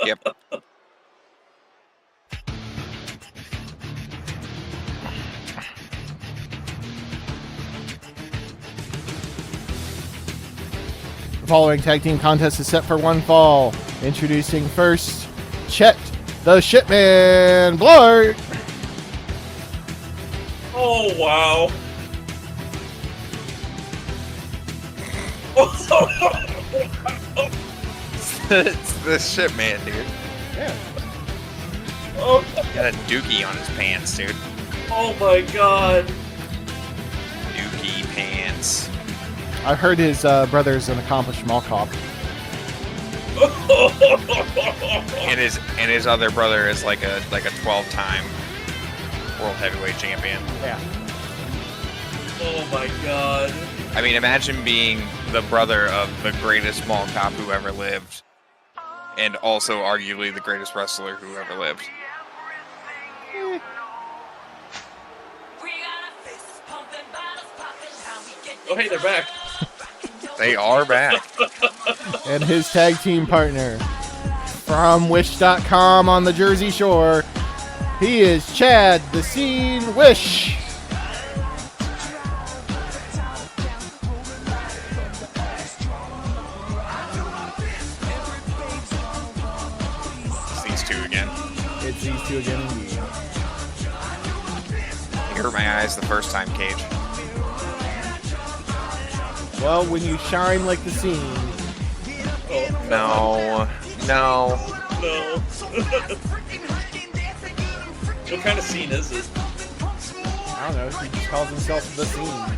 Yep. The following tag team contest is set for one fall. Introducing first, Chet the Shitman Blart. Oh, wow. It's the Shitman, dude. Yeah. Oh, Got a dookie on his pants, dude. oh my god. Dookie pants. I've heard his brother's an accomplished mall cop. And his other brother is like a 12-time world heavyweight champion. Yeah. Oh my god. I mean, imagine being the brother of the greatest mall cop who ever lived, and also arguably the greatest wrestler who ever lived. Oh hey, they're back. They are back. And his tag team partner from Wish.com on the Jersey Shore, he is Chad the Scene Wish. It's these two again. It's these two again indeed. You hurt my eyes the first time, Cage. Well, when you shine like the Scene, Oh No. no. What kind of scene is it? I don't know, he just calls himself the Scene.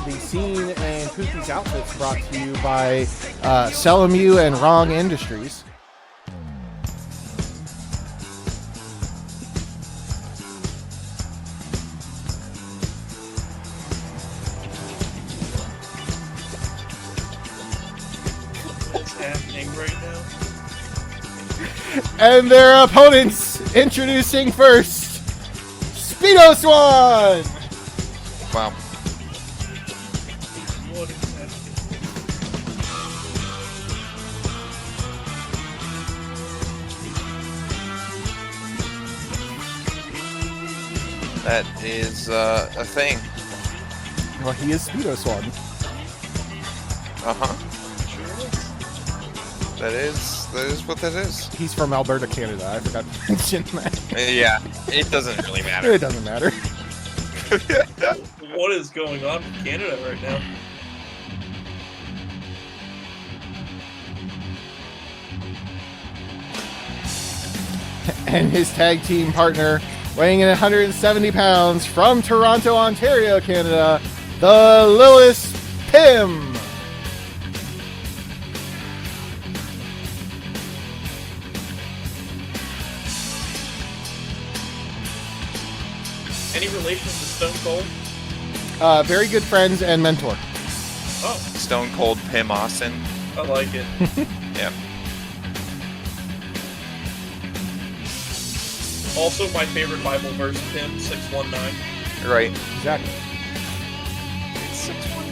The Scene and Pookie's outfits brought to you by Selamu and Wrong Industries. What's happening right now? And their opponents, introducing first, Speedo Swan! Wow. What is happening? That is a thing. Well, he is Speedo Swan. Uh-huh. That is what that is. He's from Alberta, Canada. I forgot to mention that. Yeah, it doesn't really matter. It doesn't matter. What is going on in Canada right now? And his tag team partner, weighing in 170 pounds, from Toronto, Ontario, Canada, the Lilith Pim. Any relation to Stone Cold? Very good friends and mentor. Oh, Stone Cold Pim Austin. I like it. Yep. Also, my favorite Bible verse, Pim 619. Right. Exactly. 619.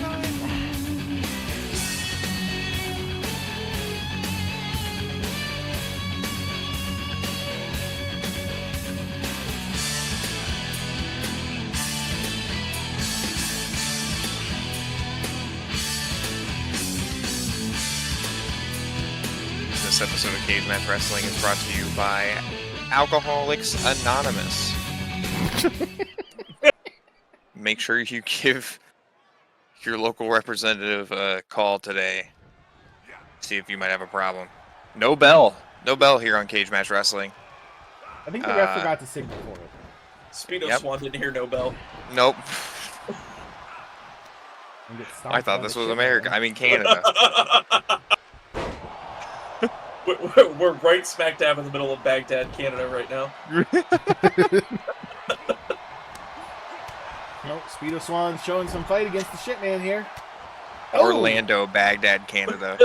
This episode of Cage Match Wrestling is brought to you by Alcoholics Anonymous. Make sure you give your local representative a call today. See if you might have a problem. No bell. No bell here on Cage Match Wrestling. I think the ref forgot to signal for it. Speedo Yep. Swan didn't hear no bell. Nope. And get stomped I thought by this the was shit America. man. I mean Canada. We're right smack dab in the middle of Baghdad, Canada right now. Nope, Speedo Swan's showing some fight against the shit man here. Orlando, Baghdad, Canada.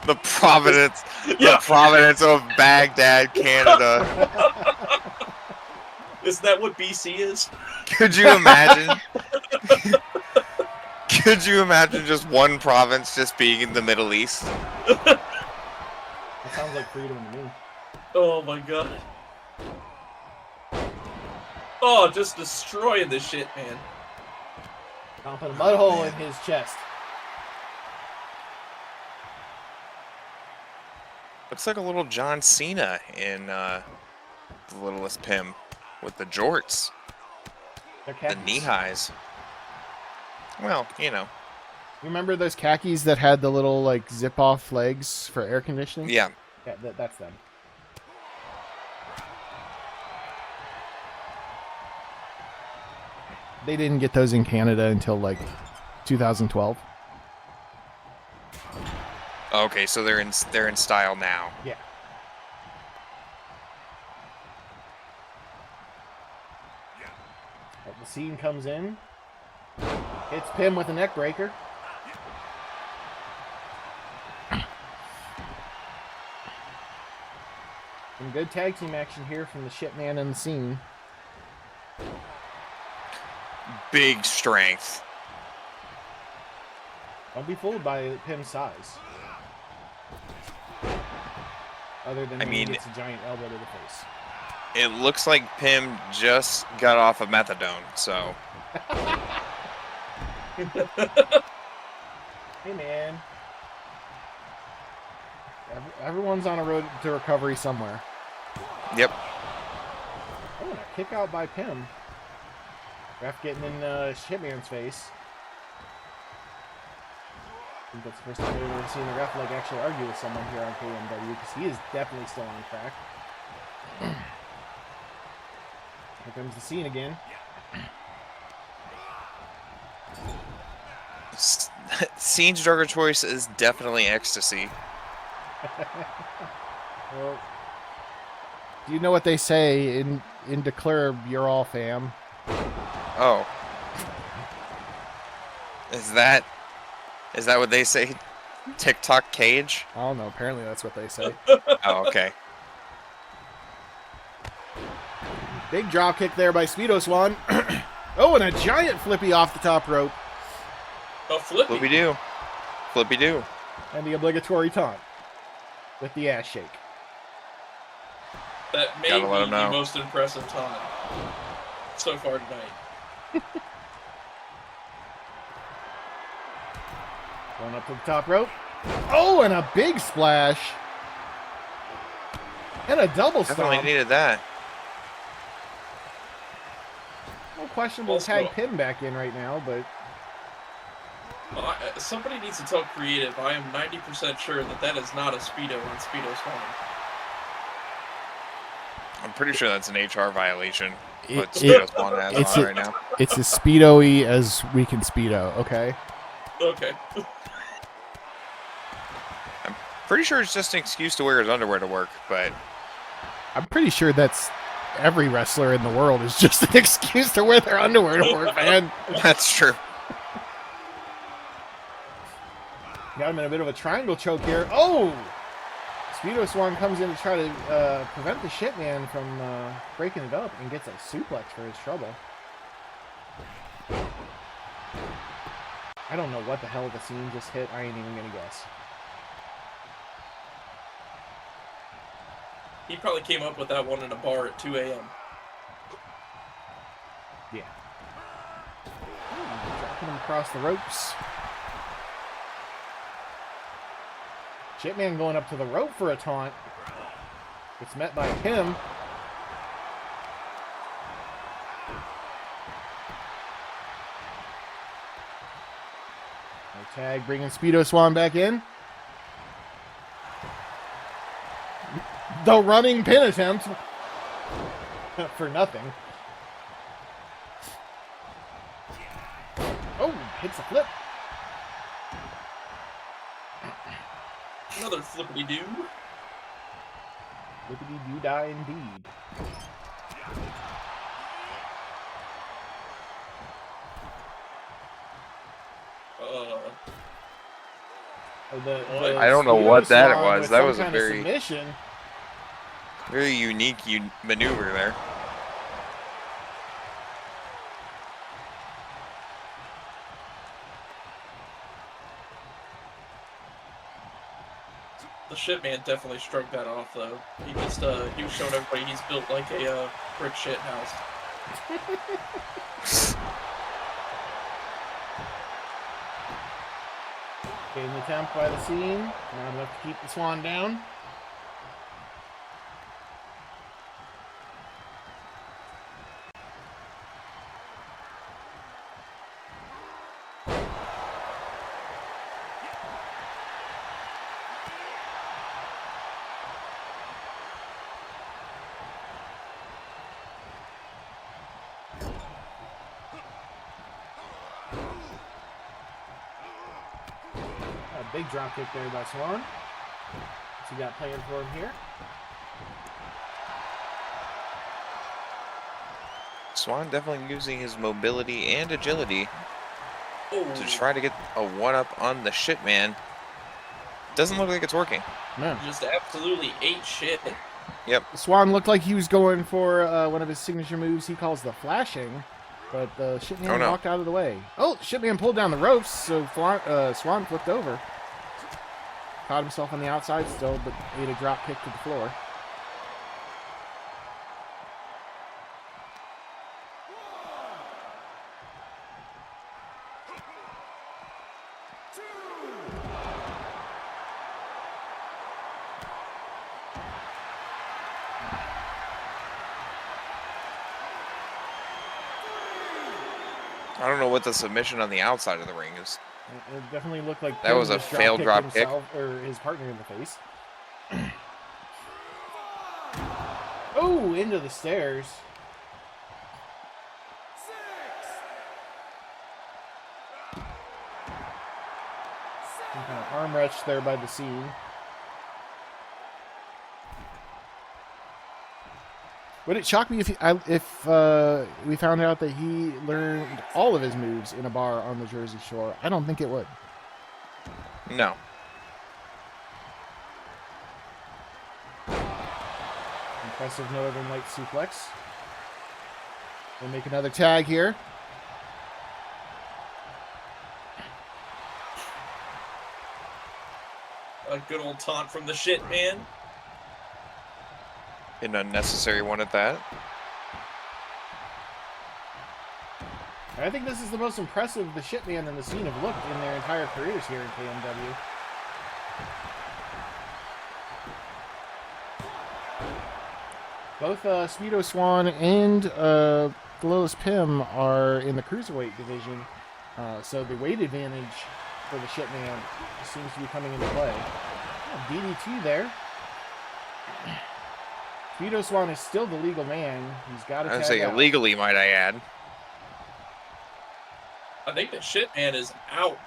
The Providence, Yeah. the Providence of Baghdad, Canada. Isn't that what BC is? Could you imagine? Could you imagine just one province just being in the Middle East? That sounds like freedom to me. Oh my god. Oh, just destroying this shit, man. I'll put a mud hole in his chest. Looks like a little John Cena in The Littlest Pim with the jorts, They're the khakis. knee highs. Well, you know, You remember those khakis that had the little like zip off legs for air conditioning? Yeah. Yeah, that's them. They didn't get those in Canada until like 2012. Okay, so they're in style now. Yeah. The scene comes in. Hits Pim with a neck breaker. Some good tag team action here from the Shitman and the Scene. Big strength. Don't be fooled by Pim's size. Other than when he gets a giant elbow to the face. It looks like Pim just got off of methadone, so. Hey, man. Everyone's on a road to recovery somewhere. Yep. Oh, and a kick out by Pim. Ref getting in Shitman's face. I think that's the first time we've ever seen the ref like actually argue with someone here on KMW, because he is definitely still on track. Here comes the Scene again. Scene's drug of choice is definitely ecstasy. Well, do you know what they say in Declare You're All Fam? Oh. Is that what they say? TikTok cage? I don't know. Apparently that's what they say. Oh, okay. Big drop kick there by Speedo Swan. Oh, and a giant flippy off the top rope. Oh, flippy. Flippy do. Flippy do. And the obligatory taunt with the ass shake. That may Gotta let be him the know. most impressive taunt so far tonight. Going up to the top rope. Oh, and a big splash. And a double Definitely stomp. needed that. No questionable Also- tag Pim back in right now, but Somebody needs to tell Creative. I am 90% sure that is not a Speedo on Speedo Swan. I'm pretty sure that's an HR violation. What It- Speedo Swan has it's on a- right now. it's as speedo-y as we can speedo, okay? Okay. Pretty sure it's just an excuse to wear his underwear to work, but I'm pretty sure that's every wrestler in the world is just an excuse to wear their underwear to work, man. that's true. Got him in a bit of a triangle choke here. Oh! Speedo Swan comes in to try to prevent the Shitman from breaking it up and gets a suplex for his trouble. I don't know what the hell the Scene just hit. I ain't even gonna guess. He probably came up with that one in a bar at 2 a.m. Yeah. Dropping him across the ropes. Shitman going up to the rope for a taunt. It's met by Pim. No tag, bringing Speedo Swan back in. The running pin attempt. For nothing. Oh, hits a flip. Another flippity-doo. Flippity-doo-dah indeed. I don't know what that Swan was. with That some was a kind of very- submission. Very unique maneuver there. The Shitman definitely stroked that off, though. He just, he was showing everybody he's built like a, brick shit house. Getting the attempt by the Scene. Not enough to keep the Swan down. A big drop kick there by Swan. What's he got planned for him here? Swan definitely using his mobility and agility Oh, to try to get a one-up on the shit man. Doesn't look like it's working. No. just absolutely ate shit. Yep. Swan looked like he was going for one of his signature moves he calls the flashing, but the Shitman Oh, no. walked out of the way. Oh, Shitman pulled down the ropes, so Swan flipped over. Caught himself on the outside still, but ate a drop kick to the floor. I don't know what the submission on the outside of the ring is. It definitely looked like That Pim was a just failed kicked drop kick. himself, or his partner in the face. Oh, into the stairs. Some kind of arm wrench there by the scene. Would it shock me if we found out that he learned all of his moves in a bar on the Jersey Shore? I don't think it would. No. Impressive Northern Light suplex. We'll make another tag here. A good old taunt from the shit man. An unnecessary one at that. I think this is the most impressive the Shitman and the Scene have looked in their entire careers here in KMW. Both Speedo Swan and Glowless Pim are in the Cruiserweight division, so the weight advantage for the Shitman seems to be coming into play. Oh, DDT there. Speedo Swan is still the legal man. He's got to I'd tag say out. illegally, might I add. I think the shit man is out.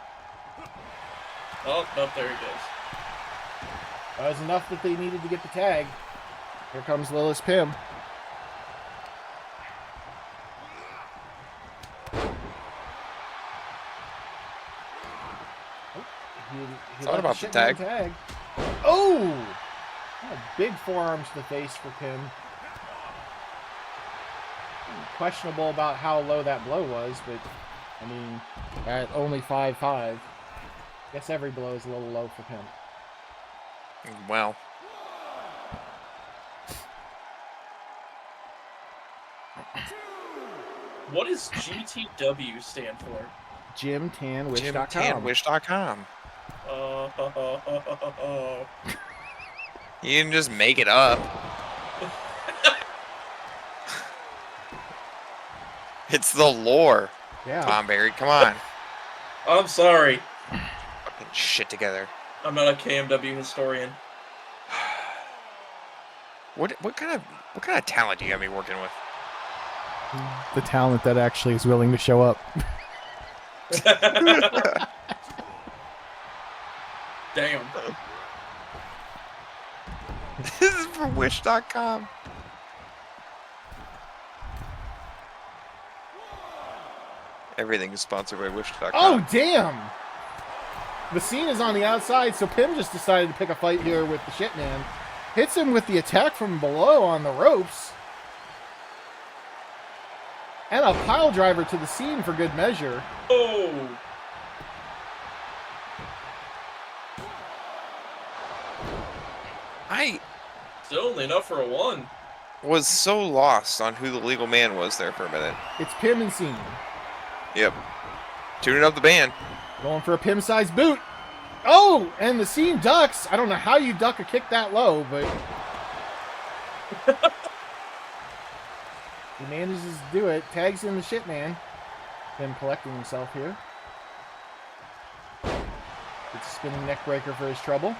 Oh, nope, there he goes. That was enough that they needed to get the tag. Here comes Lillis Pim. He Thought let about the Shitman tag. Oh! A big forearm to the face for Pim. Questionable about how low that blow was, but I mean, at only 5'5", guess every blow is a little low for Pim. Well, What does GTW stand for? JimTanWish.com. JimTanWish.com. Oh, You can just make it up. It's the lore. Yeah. Tom Barry, come on. I'm sorry. Fucking shit together. I'm not a KMW historian. What kind of talent do you got me working with? The talent that actually is willing to show up. Damn. This is for Wish.com. Everything is sponsored by Wish.com. Oh, damn! The Scene is on the outside, so Pim just decided to pick a fight here with the Shitman. Hits him with the attack from below on the ropes. And a pile driver to the Scene for good measure. Oh. I Still only enough for a one. was so lost on who the legal man was there for a minute. It's Pim and Scene. Yep. Tuning up the band. Going for a Pim-sized boot. Oh, and the Scene ducks. I don't know how you duck a kick that low, but he manages to do it. Tags in the Shitman. Pim collecting himself here. It's a spinning neck breaker for his trouble.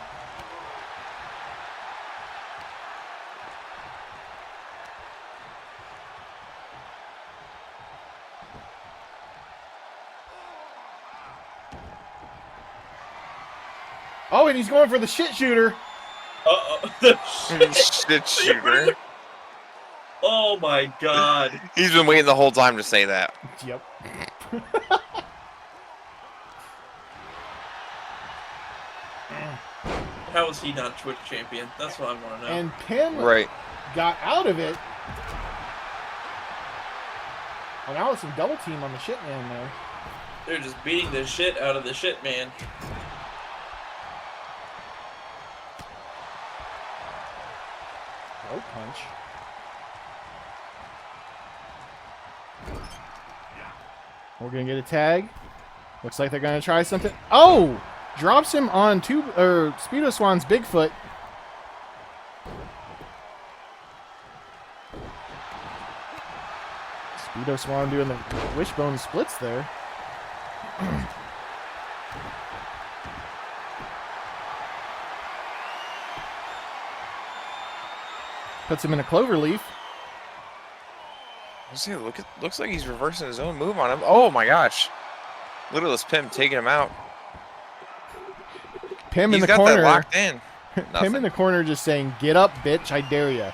Oh, and he's going for the shit shooter. The Shit shooter. Oh my god. He's been waiting the whole time to say that. Yep. How is he not Twitch champion? That's what I want to know. And Pim Right. got out of it. Oh, now it's some double team on the shit man there. They're just beating the shit out of the shit man. Throat punch. We're gonna get a tag. Looks like they're gonna try something. Oh! Drops him on Speedo Swan's Bigfoot. Speedo Swan doing the wishbone splits there. Puts him in a clover leaf. See, looks like he's reversing his own move on him. Oh my gosh. Littlest Pim taking him out. Pim in He's the got corner. that locked in. Pim in the corner just saying, "Get up, bitch, I dare ya."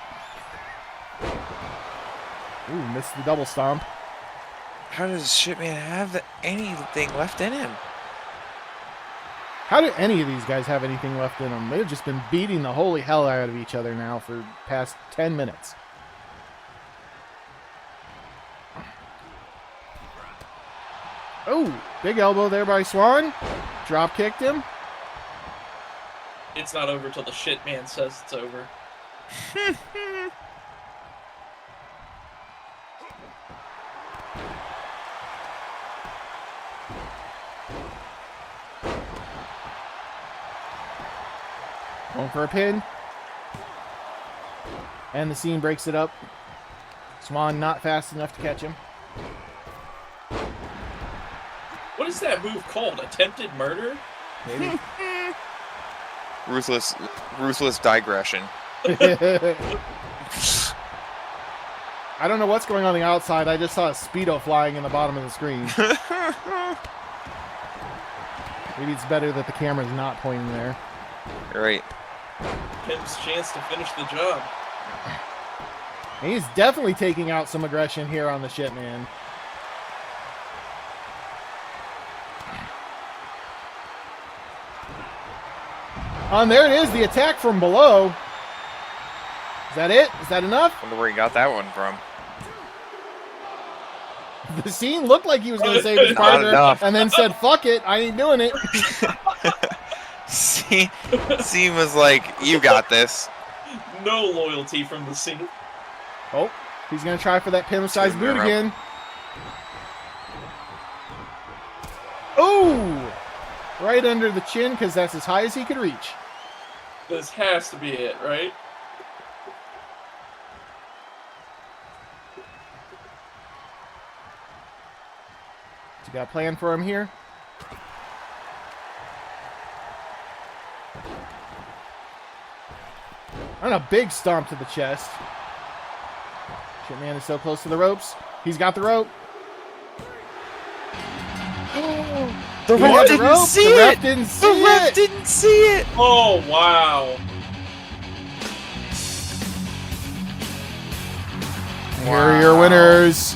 Ooh, missed the double stomp. How does Shitman have anything left in him? How do any of these guys have anything left in them? They've just been beating the holy hell out of each other now for the past 10 minutes. Oh, big elbow there by Swan. Drop kicked him. It's not over till the shit man says it's over. Going for a pin. And the scene breaks it up. Swan not fast enough to catch him. What is that move called? Attempted murder? Maybe. Ruthless digression. I don't know what's going on the outside. I just saw a Speedo flying in the bottom of the screen. Maybe it's better that the camera's not pointing there. Right. Pim's chance to finish the job. And he's definitely taking out some aggression here on the shit man. And there it is, the attack from below. Is that it? Is that enough? Wonder where he got that one from. The scene looked like he was going to save his Not partner enough. and then said, "Fuck it, I ain't doing it." Scene was like, "You got this." No loyalty from the scene. Oh, he's going to try for that Pim-sized boot again. Oh! Right under the chin, because that's as high as he could reach. This has to be it, right? You got a plan for him here? And a big stomp to the chest. Shitman is so close to the ropes. He's got the rope. The He ref had the didn't rope. see The ref it. didn't The see ref it. didn't see it. Oh, wow. Here are your winners.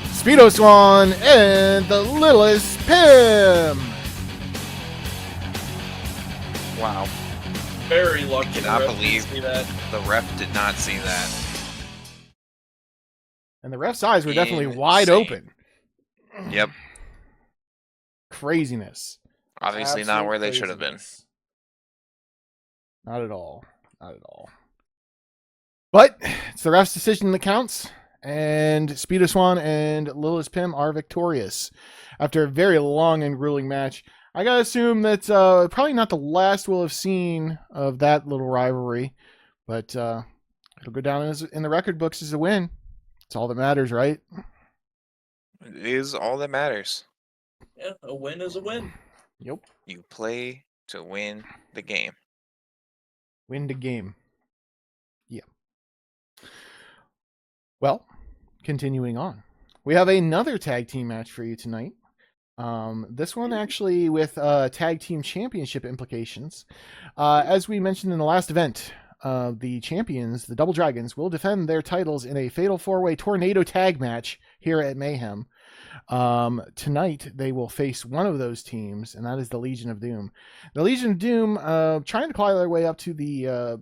Speedo Swan and the Littlest Pim. Wow. Very lucky. Cannot the ref believe didn't see that. the ref did not see that. And the ref's eyes were definitely Insane. wide open. Yep. Craziness. Obviously not Absolute where they should have been. craziness. Not at all. Not at all. But it's the ref's decision that counts. And Speedo Swan and Littlest Pim are victorious after a very long and grueling match. I gotta assume that probably not the last we'll have seen of that little rivalry, but it'll go down as in the record books as a win. It's all that matters, right? It is all that matters. Yeah, a win is a win. Yep. You play to win the game. Win the game. Yeah. Well, continuing on. We have another tag team match for you tonight. This one actually with tag team championship implications. As we mentioned in the last event, the champions, the Double Dragons, will defend their titles in a fatal 4-way tornado tag match here at Mayhem. Tonight they will face one of those teams, and that is the Legion of Doom. The Legion of Doom, trying to claw their way up to the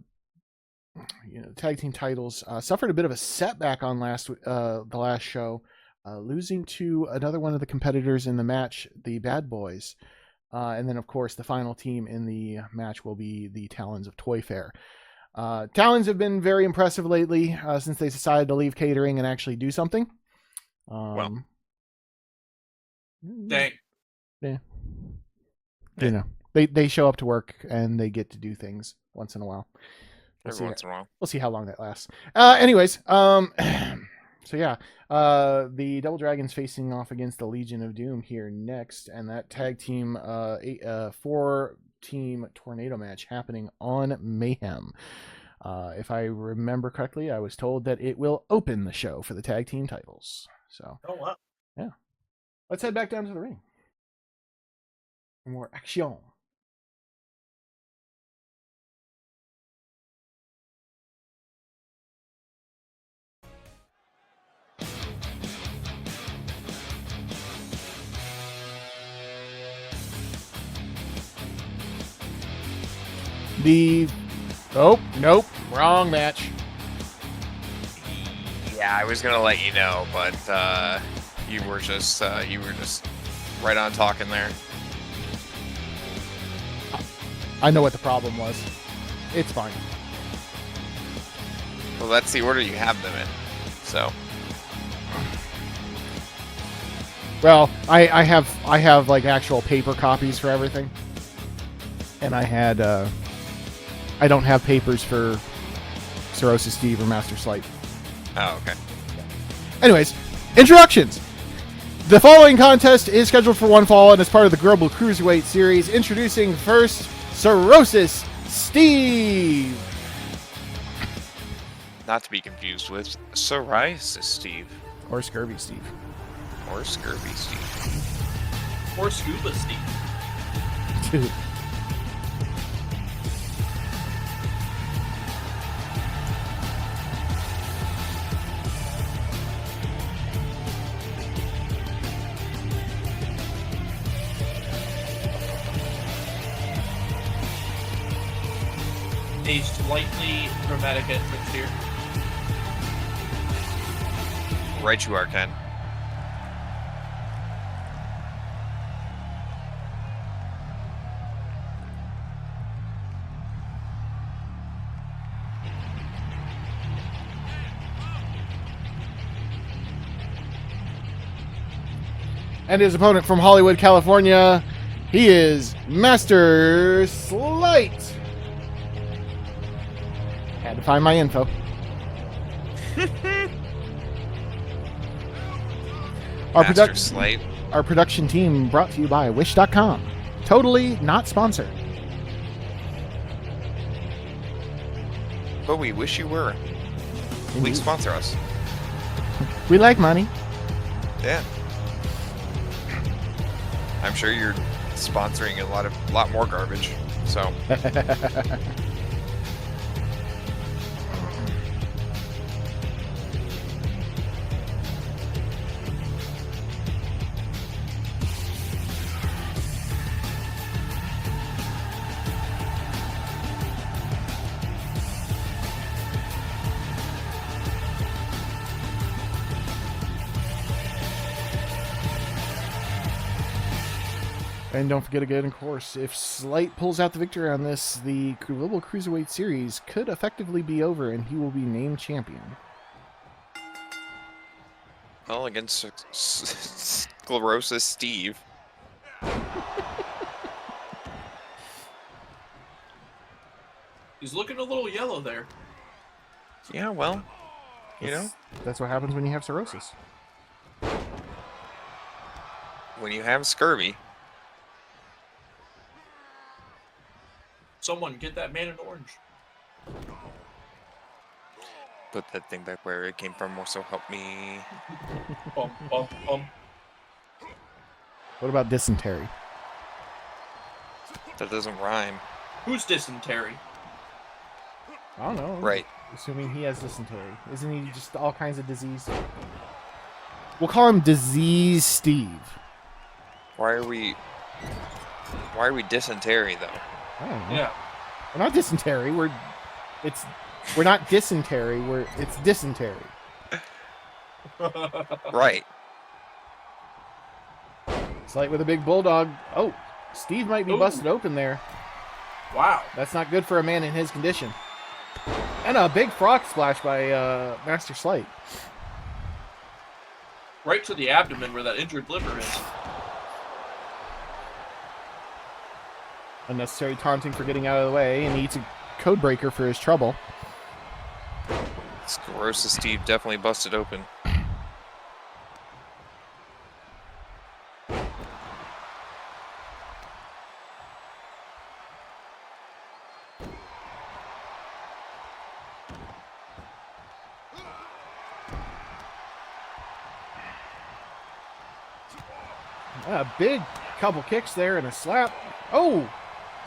tag team titles, suffered a bit of a setback on the last show, losing to another one of the competitors in the match, the Bad Boys. And then, of course, the final team in the match will be the Talons of Toy Fair. Talons have been very impressive lately since they decided to leave catering and actually do something. Dang. Yeah. You know, they show up to work and they get to do things once in a while. Every once in a while. We'll see how long that lasts. Anyways, so yeah, the Double Dragons facing off against the Legion of Doom here next, and that tag team 4-team tornado match happening on Mayhem. If I remember correctly, I was told that it will open the show for the tag team titles. So, Oh wow. Yeah, let's head back down to the ring for more action. Oh, nope, wrong match. Yeah, I was gonna let you know, but you were just right on talking there. I know what the problem was. It's fine. Well, that's the order you have them in. So. Well, I have like actual paper copies for everything, and I don't have papers for Cirrhosis Steve or Master Slight. Oh, okay. Anyways, introductions. The following contest is scheduled for one fall and is part of the Global Cruiserweight Series. Introducing first, Cirrhosis Steve. Not to be confused with Psoriasis Steve. Or Scurvy Steve. Or Scurvy Steve. Or Scuba Steve. Dude. A slightly dramatic entrance here. Right you are, Ken. And his opponent from Hollywood, California, he is Master Slight. Had to find my info. Master Slight. Our production team brought to you by Wish.com. Totally not sponsored. But we wish you were. Indeed. Please sponsor us. We like money. Yeah. I'm sure you're sponsoring a lot more garbage. So. And don't forget again, of course, if Slight pulls out the victory on this, the Global Cruiserweight Series could effectively be over and he will be named champion. Well, against Sclerosis Steve. He's looking a little yellow there. Yeah, well, you know. That's what happens when you have cirrhosis. When you have scurvy. Someone get that man in orange. Put that thing back where it came from, or so help me. Bum, bum, bum. What about dysentery? That doesn't rhyme. Who's dysentery? I don't know. Right. Assuming he has dysentery. Isn't he just all kinds of disease? We'll call him Disease Steve. Why are we dysentery though? I don't know. Yeah. We're not dysentery. We're not dysentery. It's dysentery. Right. Slight with a big bulldog. Oh, Steve might be Ooh. busted open there. Wow. That's not good for a man in his condition. And a big frog splash by Master Slight. Right to the abdomen where that injured liver is. Unnecessary taunting for getting out of the way, and he eats a code breaker for his trouble. Sclerosis Steve definitely busted open. A big couple kicks there and a slap. Oh!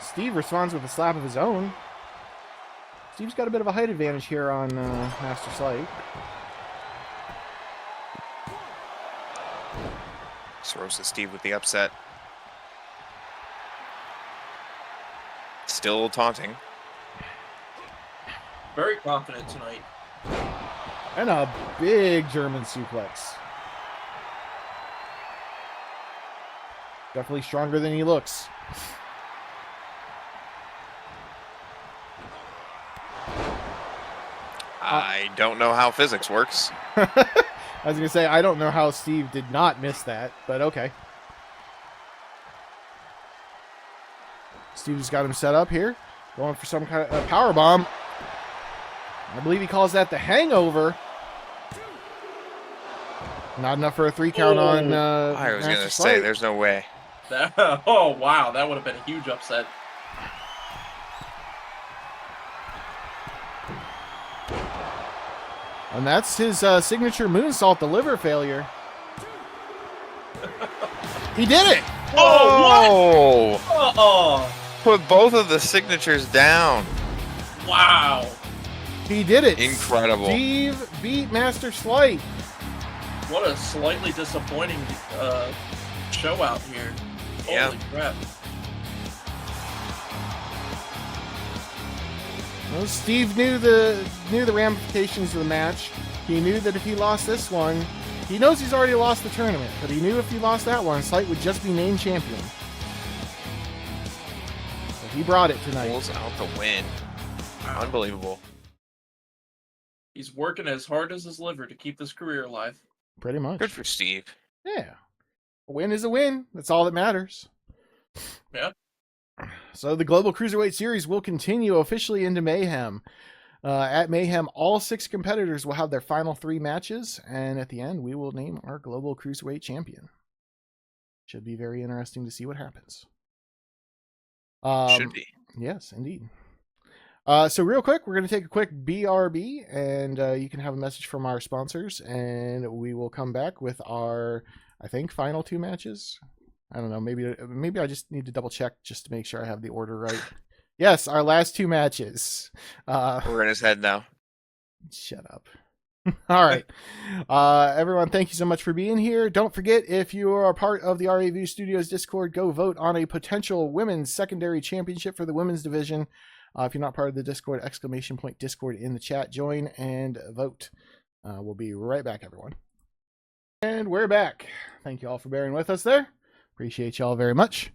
Steve responds with a slap of his own. Steve's got a bit of a height advantage here on Master Slight. Sclerosis Steve with the upset. Still taunting. Very confident tonight. And a big German suplex. Definitely stronger than he looks. I don't know how physics works. I was going to say, I don't know how Steve did not miss that, but okay. Steve's got him set up here. Going for some kind of power bomb. I believe he calls that the hangover. Not enough for a 3 count on I was going to say, there's no way. Oh, wow. That would have been a huge upset. And that's his signature moonsault, the liver failure. He did it! Oh, Oh! Oh, Put both of the signatures down. wow. He did it! Incredible. Steve beat Master Slight. What a slightly disappointing show out here. Yeah. Holy crap. Well, Steve knew the ramifications of the match. He knew that if he lost this one, he knows he's already lost the tournament, but he knew if he lost that one, Slight would just be named champion. So he brought it tonight. Pulls out the win. Wow. Unbelievable. He's working as hard as his liver to keep this career alive. Pretty much. Good for Steve. Yeah. A win is a win. That's all that matters. Yeah. So the Global Cruiserweight Series will continue officially into Mayhem. At Mayhem, all 6 competitors will have their final 3 matches, and at the end, we will name our Global Cruiserweight Champion. Should be very interesting to see what happens. Should be. Yes, indeed. So real quick, we're going to take a quick BRB, and you can have a message from our sponsors, and we will come back with our, I think, final 2 matches. I don't know. Maybe I just need to double check just to make sure I have the order right. Yes, our last 2 matches. We're in his head now. Shut up. All right. Everyone, thank you so much for being here. Don't forget, if you are part of the RAV Studios Discord, go vote on a potential women's secondary championship for the women's division. If you're not part of the Discord, !Discord in the chat. Join and vote. We'll be right back, everyone. And we're back. Thank you all for bearing with us there. Appreciate y'all very much.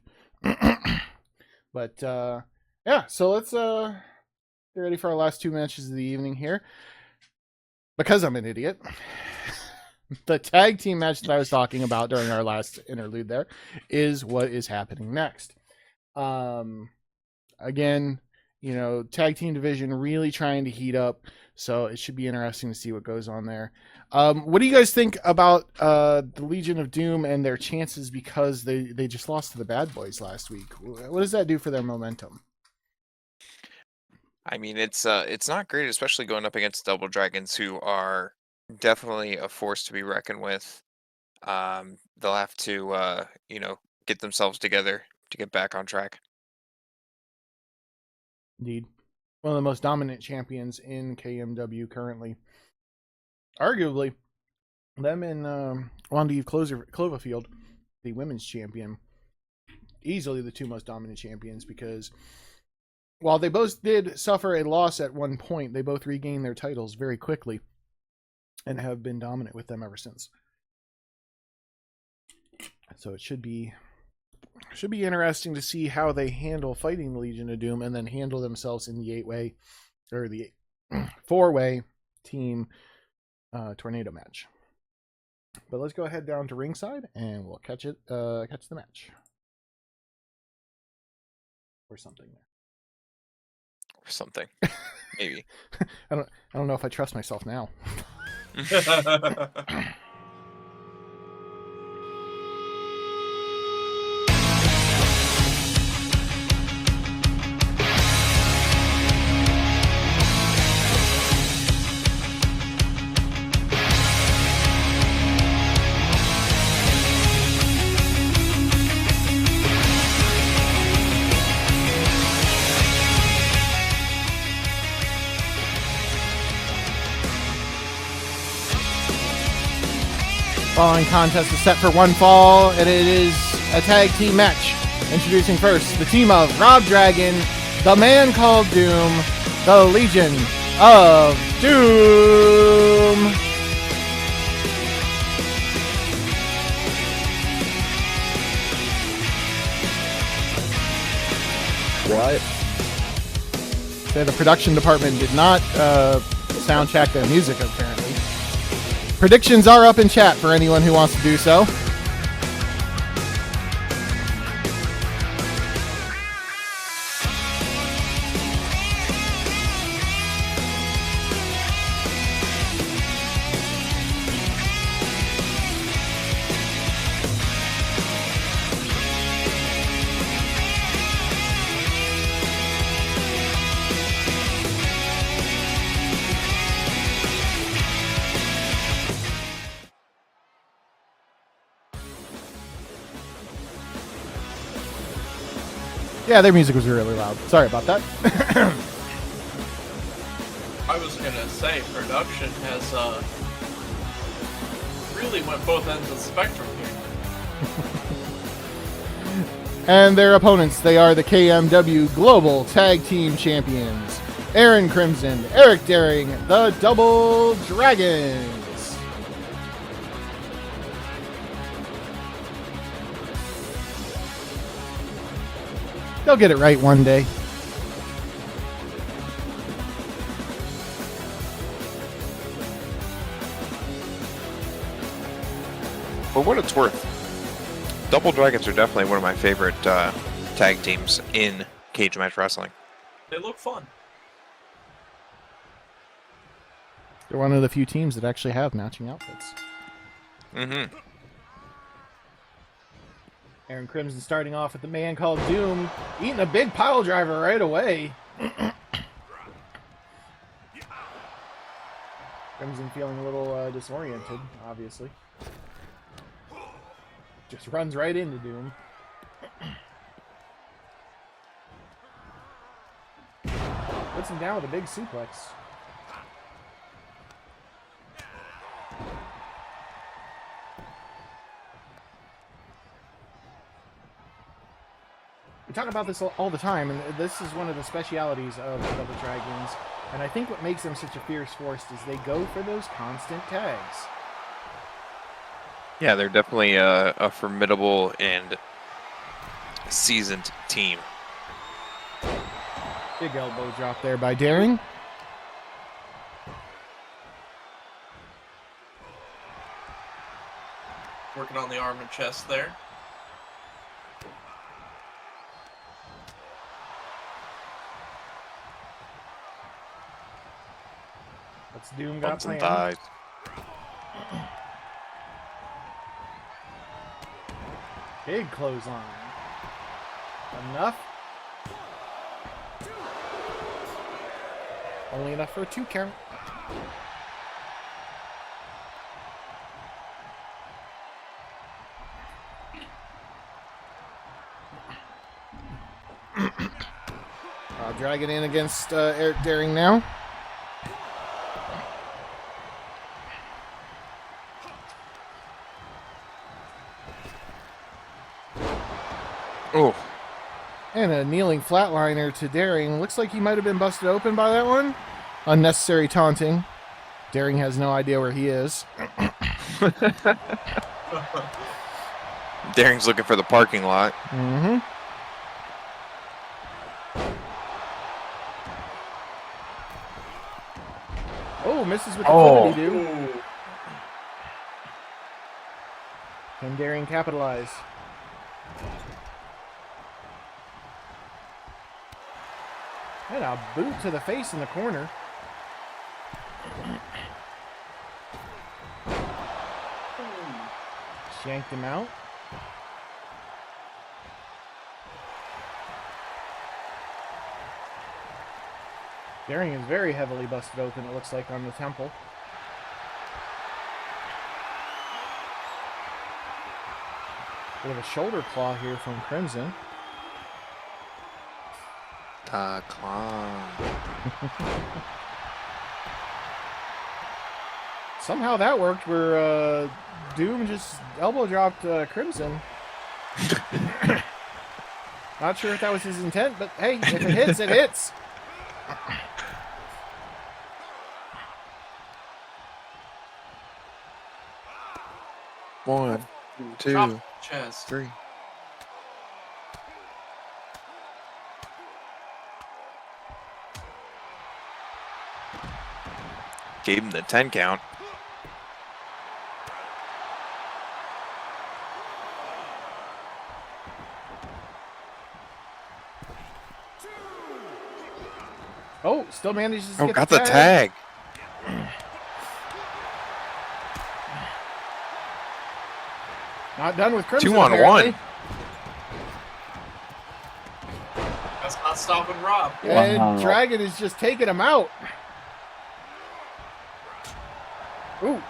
But yeah, so let's get ready for our last 2 matches of the evening here. Because I'm an idiot, the tag team match that I was talking about during our last interlude there is what is happening next. Again, you know, tag team division really trying to heat up, so it should be interesting to see what goes on there. What do you guys think about the Legion of Doom and their chances, because they just lost to the Bad Boys last week? What does that do for their momentum? I mean, it's not great, especially going up against Double Dragons, who are definitely a force to be reckoned with. they'll have to, get themselves together to get back on track. Indeed. One of the most dominant champions in KMW currently. Arguably, them and Wanda Cloverfield, the women's champion, easily the two most dominant champions, because while they both did suffer a loss at one point, they both regained their titles very quickly and have been dominant with them ever since. So it should be interesting to see how they handle fighting the Legion of Doom and then handle themselves in the 8-way or the 4-way team tornado match. But let's go ahead down to ringside and we'll catch the match or something there. Or something, maybe. I don't know if I trust myself now. Following contest is set for one fall, and it is a tag team match. Introducing first the team of Rob Dragon, the Man Called Doom, the Legion of Doom. What? So the production department did not sound check their music, apparently. Predictions are up in chat for anyone who wants to do so. Yeah, their music was really loud. Sorry about that. I was gonna say, production has really went both ends of the spectrum here. And their opponents, they are the KMW Global Tag Team Champions, Aaron Crimson, Eric Daring, the Double Dragons. They'll get it right one day. For what it's worth, Double Dragons are definitely one of my favorite tag teams in cage match wrestling. They look fun. They're one of the few teams that actually have matching outfits. Mm-hmm. Aaron Crimson starting off with the Man Called Doom, eating a big pile driver right away. Crimson feeling a little disoriented, obviously. Just runs right into Doom. Puts him down with a big suplex. We talk about this all the time, and this is one of the specialities of the Double Dragons. And I think what makes them such a fierce force is they go for those constant tags. Yeah, they're definitely a formidable and seasoned team. Big elbow drop there by Daring. Working on the arm and chest there. What's Doom got Bumps and planned? thighs. Big clothesline. Enough? Only enough for a 2 count. Dragging in against Eric Daring now. Oh, And a kneeling flatliner to Daring. Looks like he might have been busted open by that one. Unnecessary taunting. Daring has no idea where he is. Daring's looking for the parking lot. Mm-hmm. Oh, misses with the flippity do. Ooh. Can Daring capitalize? And a boot to the face in the corner. Shanked him out. Daring is very heavily busted open, it looks like, on the temple. Bit of a shoulder claw here from Crimson. Clown. Somehow that worked where Duem just elbow dropped Crimson. Not sure if that was his intent, but hey, if it hits, it hits. One, two, Drop chest. 3. Gave him the 10 count. Oh, still manages to Oh, get got the tag. Not done with Crimson. 2 on apparently. 1. That's not stopping Rob. And Wow. Dragon is just taking him out. Ooh.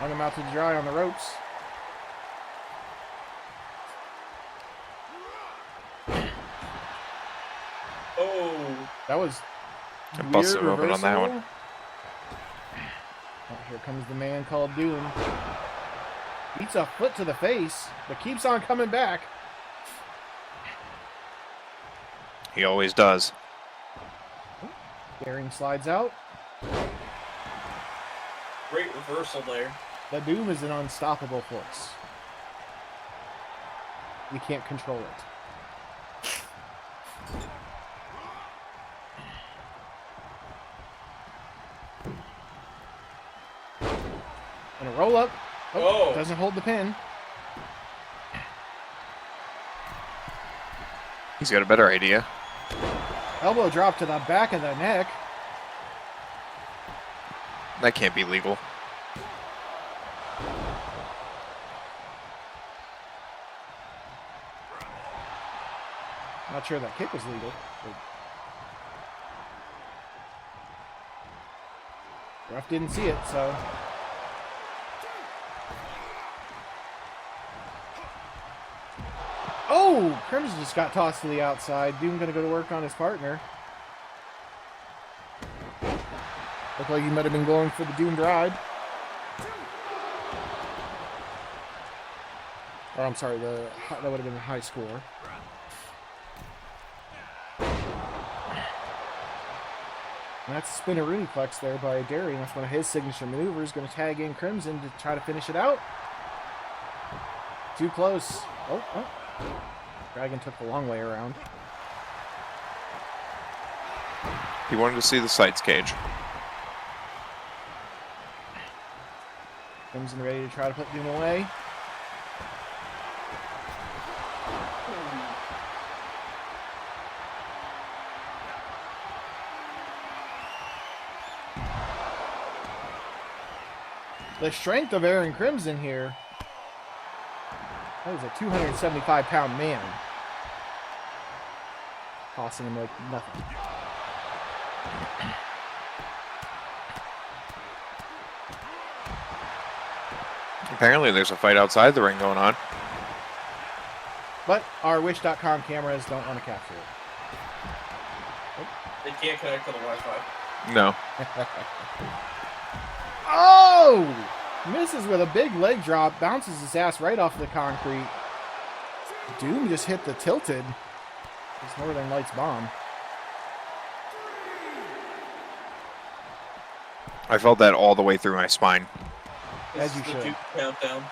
Hung him out to dry on the ropes. Oh. That was I busted weird him open on that one. reversal. Oh, here comes the man called Duem. Eats a foot to the face, but keeps on coming back. He always does. Daring slides out. Great reversal there. The Duem is an unstoppable force. You can't control it. And a roll up. Oh. Doesn't hold the pin. He's got a better idea. Elbow drop to the back of the neck. That can't be legal. Not sure that kick was legal. But ref didn't see it, so. Oh! Crimson just got tossed to the outside. Duem gonna go to work on his partner. Looked like he might have been going for the Duem drive. Or I'm sorry, that would have been a high score. And that's a spinneroonie flex there by Daring. That's one of his signature maneuvers. Going to tag in Crimson to try to finish it out. Too close. Oh. Dragon took the long way around. He wanted to see the sights, Cage. Crimson ready to try to put Doom away. The strength of Aaron Crimson here. That is a 275-pound man. Tossing him like nothing. Apparently there's a fight outside the ring going on. But our Wish.com cameras don't want to capture it. They can't connect to the Wi-Fi. No. Oh! Misses with a big leg drop, bounces his ass right off the concrete. Duem just hit the tilted. His Northern Lights bomb. I felt that all the way through my spine. As you This is should. the Duke countdown.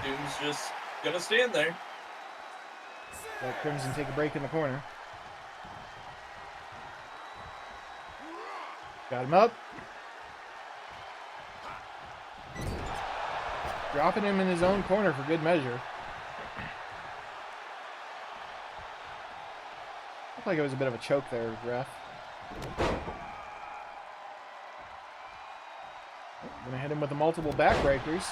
Doom's just gonna stand there. Let Crimson take a break in the corner. Got him up. Dropping him in his own corner for good measure. Looked like it was a bit of a choke there, ref. Gonna hit him with the multiple backbreakers.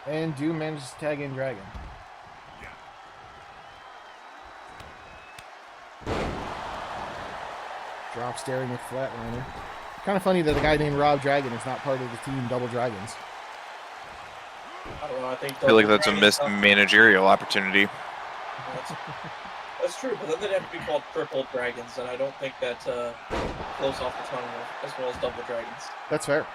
And Duem manages to tag in Dragon. Drop staring with Flatliner. Kind of funny that a guy named Rob Dragon is not part of the team Double Dragons. I don't know. I think I feel like that's a missed managerial opportunity. That's true, but then they'd have to be called Triple Dragons, and I don't think that's close off the tongue as well as Double Dragons. That's fair.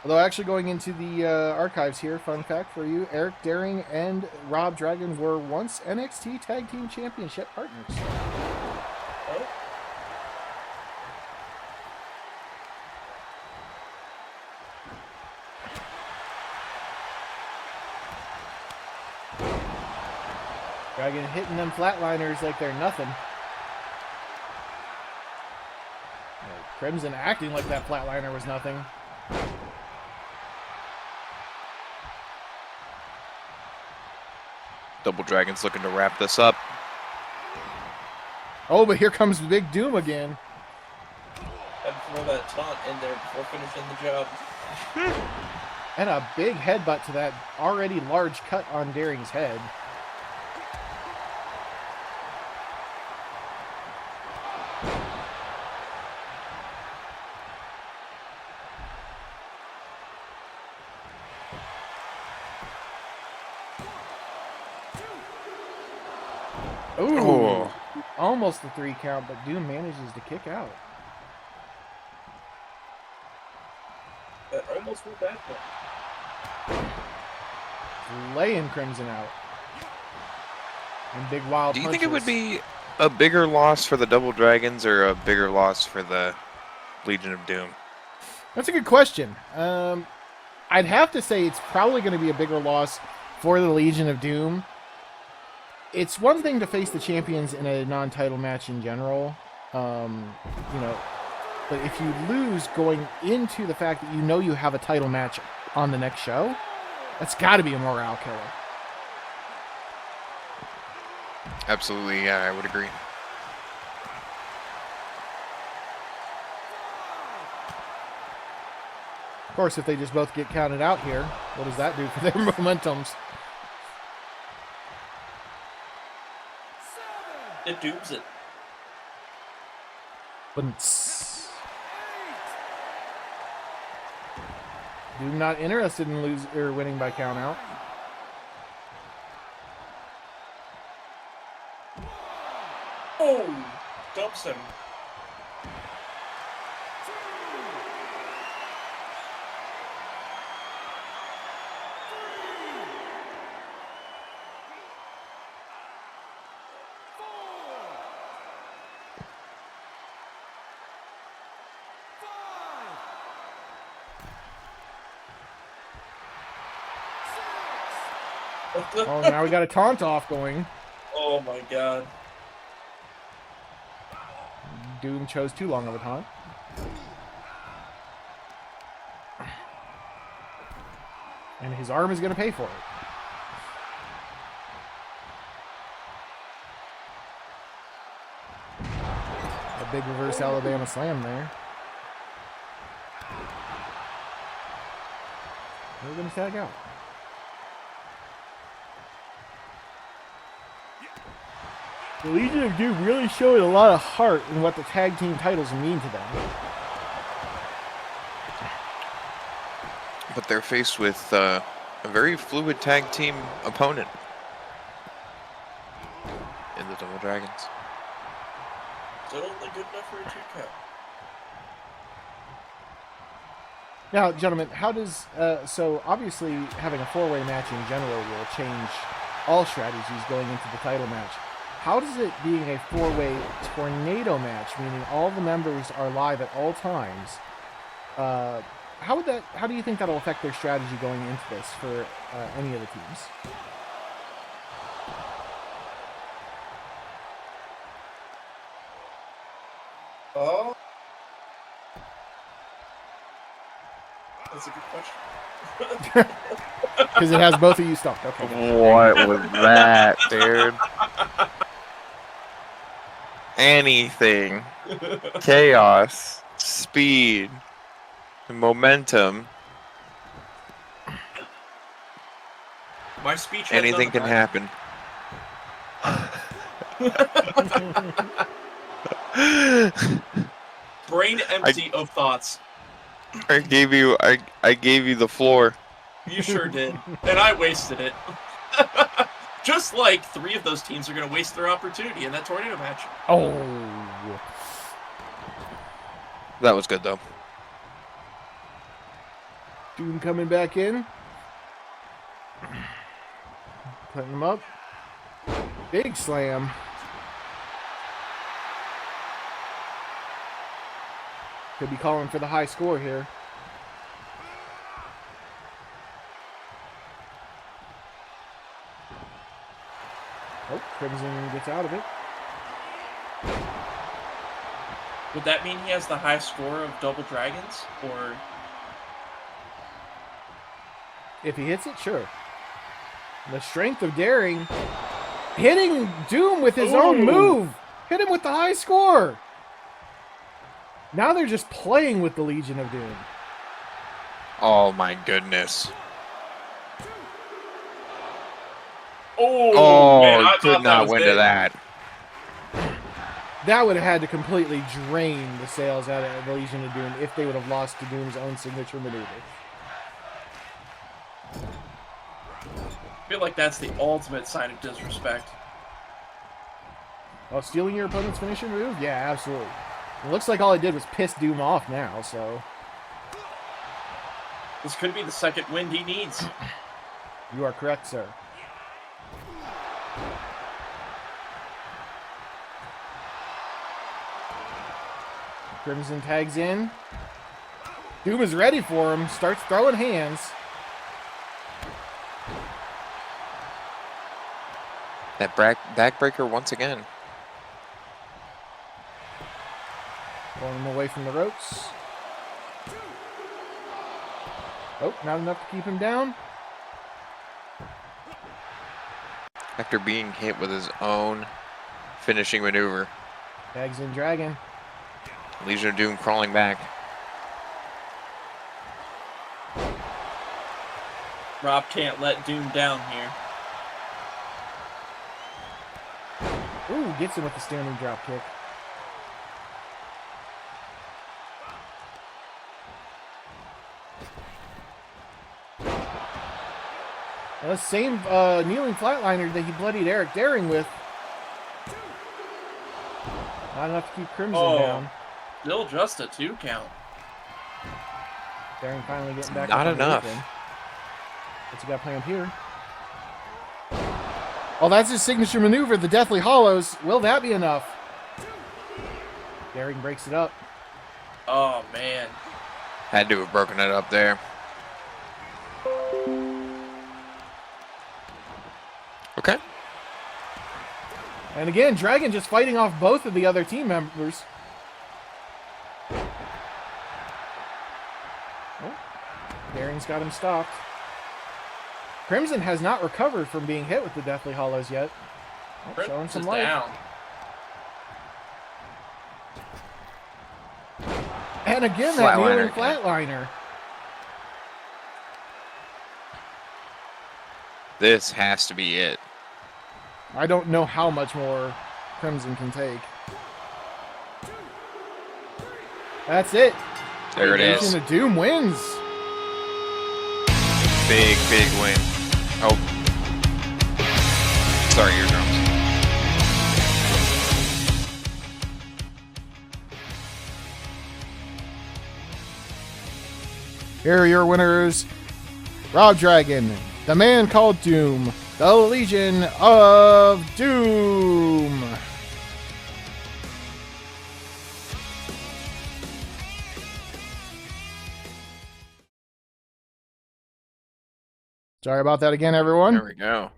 Although actually going into the archives here, fun fact for you, Eric Daring and Rob Dragon were once NXT Tag Team Championship partners. Oh. Dragon hitting them flatliners like they're nothing. Crimson acting like that flatliner was nothing. Double Dragon's looking to wrap this up. Oh, but here comes Big Duem again. Had to throw that taunt in there before finishing the job. And a big headbutt to that already large cut on Daring's head. Ooh, Oh. almost a 3 count, but Duem manages to kick out. That almost went back there. Laying Crimson out. And big wild Do you punches. think it would be a bigger loss for the Double Dragons or a bigger loss for the Legion of Doom? That's a good question. I'd have to say it's probably going to be a bigger loss for the Legion of Doom. It's one thing to face the champions in a non-title match in general, but if you lose going into the fact that you know you have a title match on the next show, that's got to be a morale killer. Absolutely, yeah, I would agree. Of course, if they just both get counted out here, what does that do for their momentums? It dooms it. Doom not interested in winning by count out. Oh! Dumps him. Oh, now we got a taunt off going. Oh my god. Doom chose too long of a taunt. And his arm is going to pay for it. A big reverse Alabama slam there. We're going to tag out. The Legion of Doom really showed a lot of heart in what the tag team titles mean to them. But they're faced with a very fluid tag team opponent in the Double Dragons. Is that only good enough for a 2 count? Now, gentlemen, how does so obviously having a 4-way match in general will change all strategies going into the title match. How does it being a 4-way tornado match, meaning all the members are live at all times? How do you think that'll affect their strategy going into this for any of the teams? Oh, that's a good question. Because it has both of you stumped. Okay. What was that, dude? Anything. Chaos, speed, momentum. My speech. had Anything none can of happen. that. Brain empty of thoughts. I gave you the floor. You sure did, and I wasted it. Just like 3 of those teams are going to waste their opportunity in that tornado match. Oh. That was good though. Doom coming back in. Putting him up. Big slam. Could be calling for the high score here. Oh, Crimson gets out of it. Would that mean he has the high score of Double Dragons, or? If he hits it, sure. The strength of Daring. Hitting Doom with his own move. Hit him with the high score. Now they're just playing with the Legion of Doom. Oh my goodness. Oh, man, I could thought that not was win it. to that. That would have had to completely drain the sales out of the Legion of Doom if they would have lost to Doom's own signature maneuver. I feel like that's the ultimate sign of disrespect. Oh, stealing your opponent's finisher move? Yeah, absolutely. It looks like all I did was piss Doom off now, so... This could be the second win he needs. You are correct, sir. Crimson tags in. Doom is ready for him. Starts throwing hands. That backbreaker once again. Pulling him away from the ropes. Oh, not enough to keep him down. After being hit with his own finishing maneuver. Tags in Dragon. Legion of Doom crawling back. Rob can't let Doom down here. Ooh, gets him with the standing drop kick. The same kneeling flatliner that he bloodied Eric Daring with. Not enough to keep Crimson down. Still just a 2 count. Daring finally getting back. Not up on the enough. apron. What's he got planned here? Oh, that's his signature maneuver, the Deathly Hollows. Will that be enough? Daring breaks it up. Oh, man. Had to have broken it up there. Okay. And again, Dragon just fighting off both of the other team members. Oh, Daring's got him stopped. Crimson has not recovered from being hit with the Deathly Hollows yet. Oh, showing some Just life. down. And again, that kneeling Flatliner, yeah. flatliner. This has to be it. I don't know how much more Crimson can take. That's it. There it is. Legion of Doom wins. Big win. Oh. Sorry, eardrums. Here are your winners. Rob Dragon, the man called Doom, the Legion of Doom. Sorry about that again, everyone. There we go.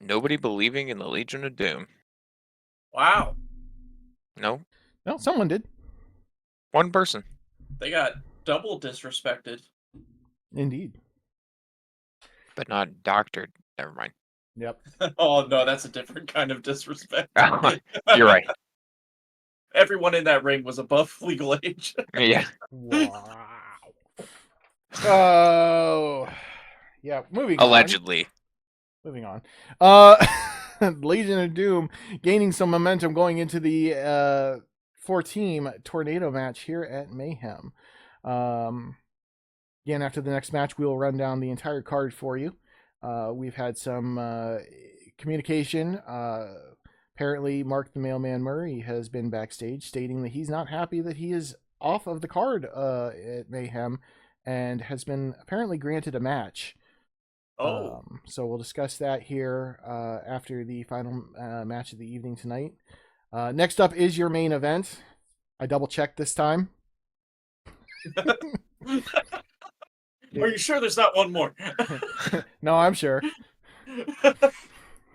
Nobody believing in the Legion of Doom. Wow. No, No, someone did. one person. They got double disrespected. Indeed. But not doctored. Never mind. Yep. Oh, no, that's a different kind of disrespect. You're right. Everyone in that ring was above legal age. Yeah. Wow. Oh. Yeah, moving on. Allegedly. Moving on. Legion of Doom gaining some momentum going into the 4-team tornado match here at Mayhem. Again, after the next match, we will run down the entire card for you. We've had some communication. Apparently, Mark the Mailman Murray has been backstage stating that he's not happy that he is off of the card at Mayhem and has been apparently granted a match. Oh. So we'll discuss that here after the final match of the evening tonight. Next up is your main event. I double-checked this time. Are you sure there's not one more? No, I'm sure.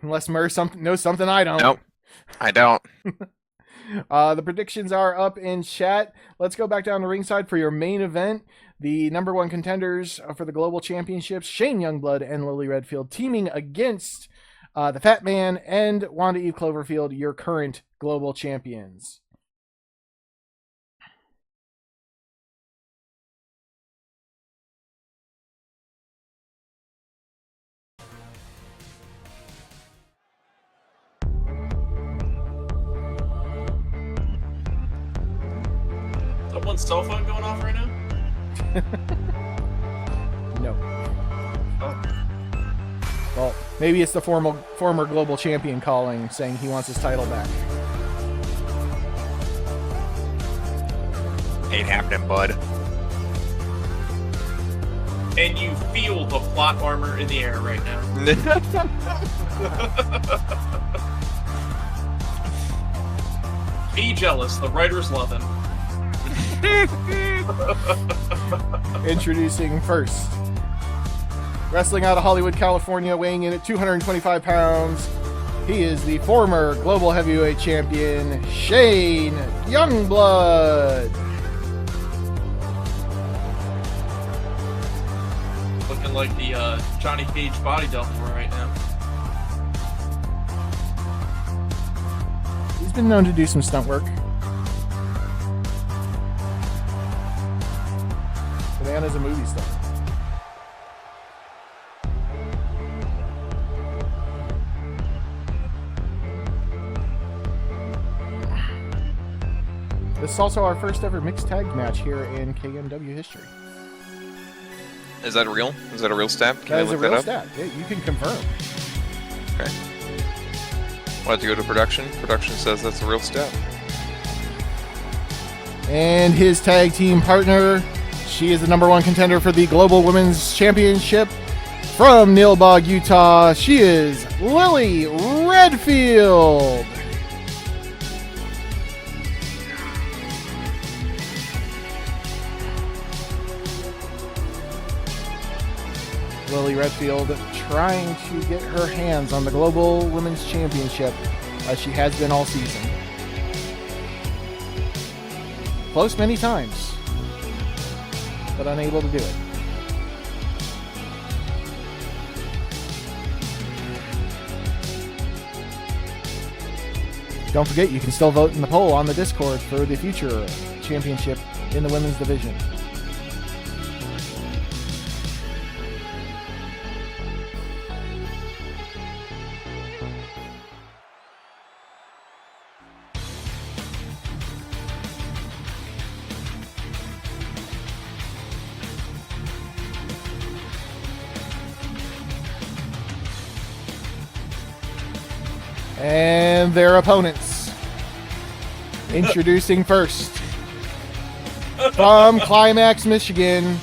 Unless Murr knows something I don't. Nope. I don't. The predictions are up in chat. Let's go back down to ringside for your main event. The number one contenders for the global championships, Shane Youngblood and Lily Redfield, teaming against the Fat Man and Wanda Eve Cloverfield, your current global champions. Someone's cell phone going off right now? No. Oh. Well, maybe it's the former global champion calling, saying he wants his title back. Ain't happening, bud. And you feel the plot armor in the air right now. Be jealous, the writers love him. Introducing first, wrestling out of Hollywood, California, weighing in at 225 pounds. He is the former global heavyweight champion, Shane Youngblood. Looking like the Johnny Cage body double right now. He's been known to do some stunt work. The man is a movie star. This is also our first ever mixed tag match here in KMW history. Is that real? Is that a real stat? Can That I is a look real that up? stat. Yeah, you can confirm. Okay. We'll have to go to production. Production says that's a real stat. And his tag team partner, she is the number one contender for the Global Women's Championship from Nilbog, Utah. She is Lily Redfield. Lily Redfield trying to get her hands on the Global Women's Championship as she has been all season. Close many times, but unable to do it. Don't forget, you can still vote in the poll on the Discord for the future championship in the women's division. And their opponents. Introducing first, from Climax, Michigan,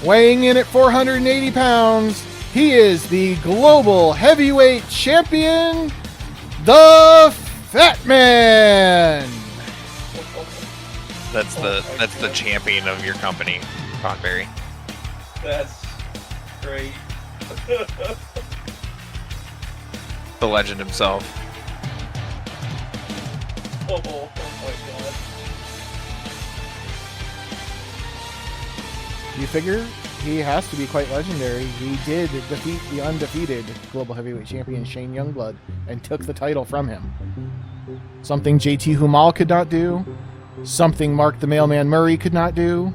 weighing in at 480 pounds, he is the global heavyweight champion, the Fat Man. That's the champion of your company, Conberry. That's great. The legend himself. Oh my god. You figure he has to be quite legendary. He did defeat the undefeated global heavyweight champion Shane Youngblood and took the title from him. Something JT Humal could not do. Something Mark the Mailman Murray could not do.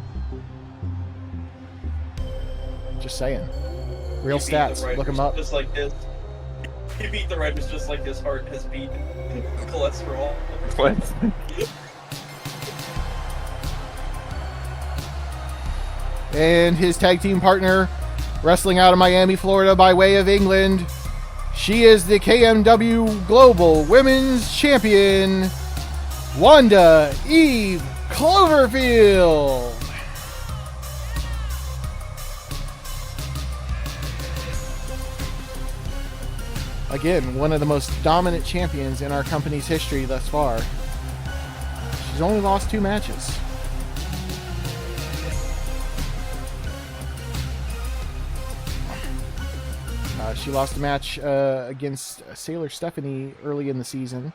Just saying. Real He beat the stats. Look him up. Just like this. He beat the writers just like his heart has beat cholesterol. What? And his tag team partner, wrestling out of Miami, Florida by way of England. She is the KMW Global Women's Champion, Wanda Eve Cloverfield. Again, one of the most dominant champions in our company's history thus far. She's only lost 2 matches. She lost a match against Sailor Stephanie early in the season,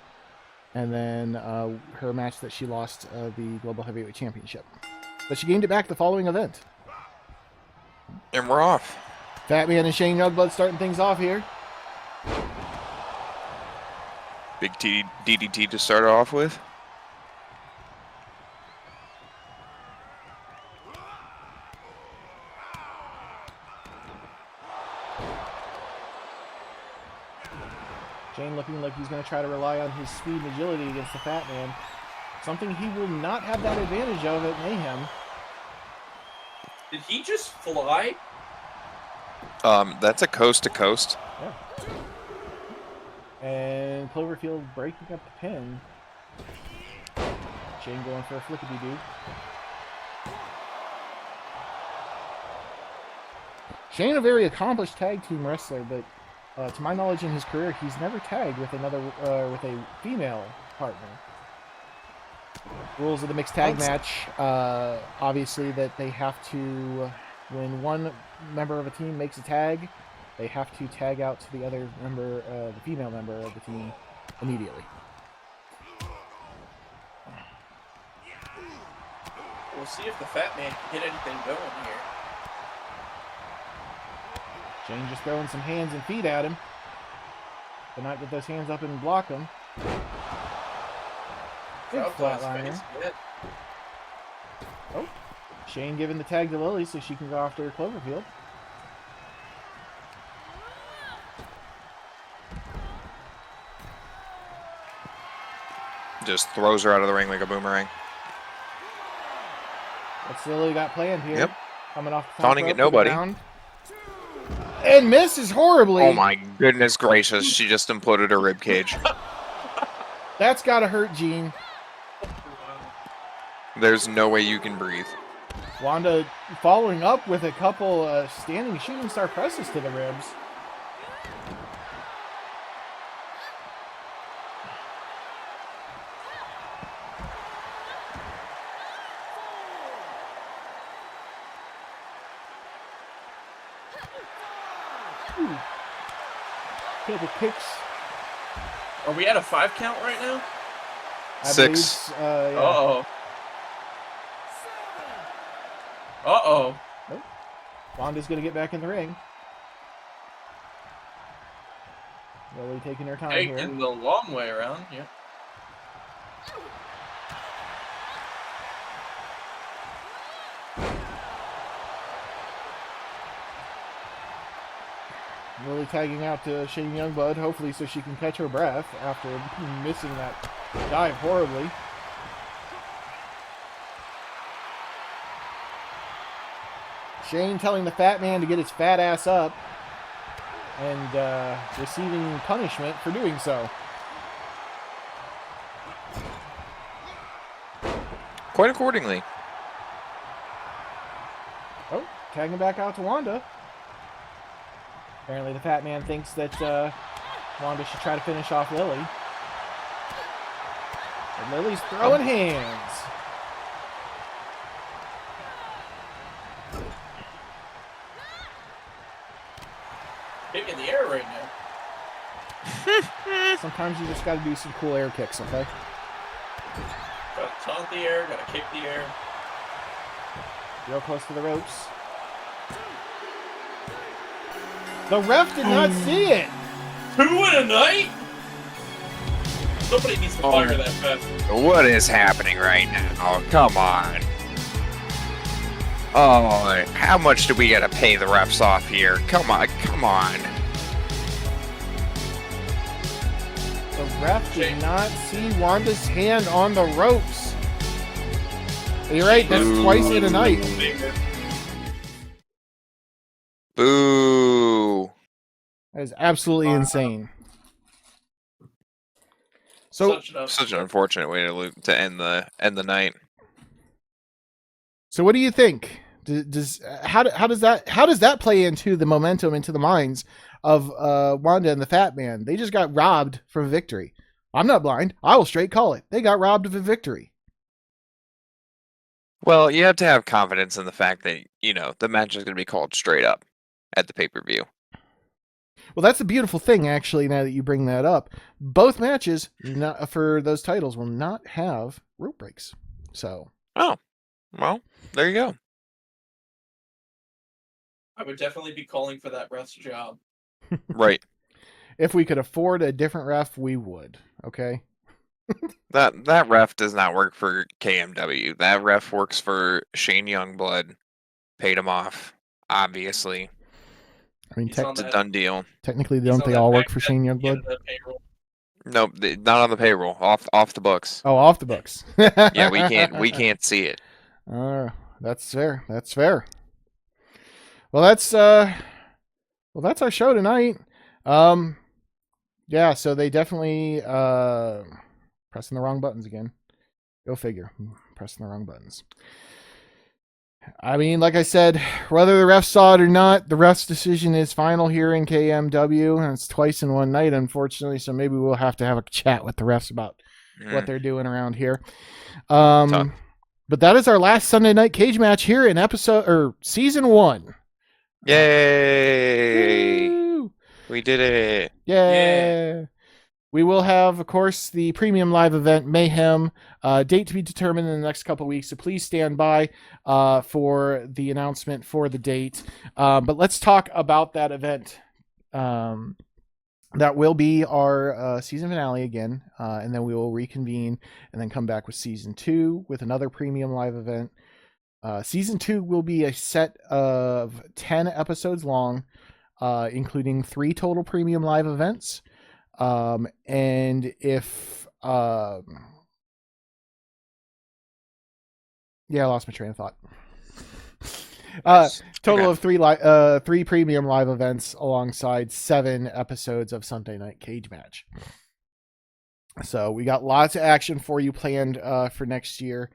and then her match that she lost the Global Heavyweight Championship. But she gained it back the following event. And we're off. Fat Man and Shane Youngblood starting things off here. Big DDT to start off with. Shane looking like he's going to try to rely on his speed and agility against the Fat Man. Something he will not have that advantage of at Mayhem. Did he just fly? That's a coast to coast. Yeah. And Cloverfield breaking up the pin. Shane going for a flickety-doo. Shane, a very accomplished tag team wrestler, but to my knowledge in his career, he's never tagged with with a female partner. Rules of the mixed tag match, obviously that they have to, when one member of a team makes a tag, they have to tag out to the other member, the female member of the team, immediately. We'll see if the Fat Man can get anything going here. Shane just throwing some hands and feet at him. But not get those hands up and block him. Big flatliner. Oh, Shane giving the tag to Lily so she can go after Cloverfield. Just throws her out of the ring like a boomerang. What's Lily got planned here? Yep. Coming off the Taunting top at rope with the nobody. round. And misses horribly. Oh my goodness gracious, she just imploded her ribcage. That's gotta hurt, Gene. There's no way you can breathe. Wanda following up with a couple standing shooting star presses to the ribs. Couple kicks. Are we at a 5 count right now? I 6. believe, yeah. Uh-oh. Uh-oh. Wanda's gonna get back in the ring. Lily taking her time here. Taking the long way around, yeah. Lily tagging out to Shane Youngblood, hopefully so she can catch her breath after missing that dive horribly. Shane telling the fat man to get his fat ass up and receiving punishment for doing so. Quite accordingly. Oh, tagging back out to Wanda. Apparently the fat man thinks that Wanda should try to finish off Lily. And Lily's throwing hands. Big in the air right now. Sometimes you just got to do some cool air kicks, okay? Gotta taunt the air, gotta kick the air. Real close to the ropes. The ref did not see it. 2 in a night? Somebody needs to fire that ref. What is happening right now? Oh, come on. Oh, how much do we gotta pay the refs off here? Come on, come on. The ref did not see Wanda's hand on the ropes. You're right, that's twice in a night. Boo. That is absolutely insane. So, Such an unfortunate way to end the night. so what do you think? How does that play into the momentum, into the minds of Wanda and the Fat Man? They just got robbed from a victory. I'm not blind. I will straight call it. They got robbed of a victory. Well, you have to have confidence in the fact that, the match is going to be called straight up at the pay-per-view. Well, that's the beautiful thing, actually, now that you bring that up. Both matches for those titles will not have rope breaks. So. Oh, well, there you go. I would definitely be calling for that ref's job. Right. If we could afford a different ref, we would. Okay. That ref does not work for KMW. That ref works for Shane Youngblood. Paid him off, obviously. I mean, It's a done deal. Technically, don't they all work for Shane Youngblood? Nope, not on the payroll. Off the books. Oh, off the books. Yeah, we can't see it. That's fair. That's fair. Well, that's our show tonight. Yeah, so they definitely pressing the wrong buttons again. Go figure. Pressing the wrong buttons. I mean, like I said, whether the refs saw it or not, the ref's decision is final here in KMW, and it's twice in one night, unfortunately. So maybe we'll have to have a chat with the refs about what they're doing around here. But that is our last Sunday night cage match here in season 1. Yay! Woo! We did it! Yeah. We will have, of course, the premium live event Mayhem, date to be determined in the next couple of weeks. So please stand by for the announcement for the date. But let's talk about that event. That will be our season finale again, and then we will reconvene and then come back with season 2 with another premium live event. Season 2 will be a set of 10 episodes long, including 3 total premium live events. And if, yeah, I lost my train of thought. Total of 3 premium live events alongside 7 episodes of Sunday Night Cage Match. So we got lots of action for you planned, for next year.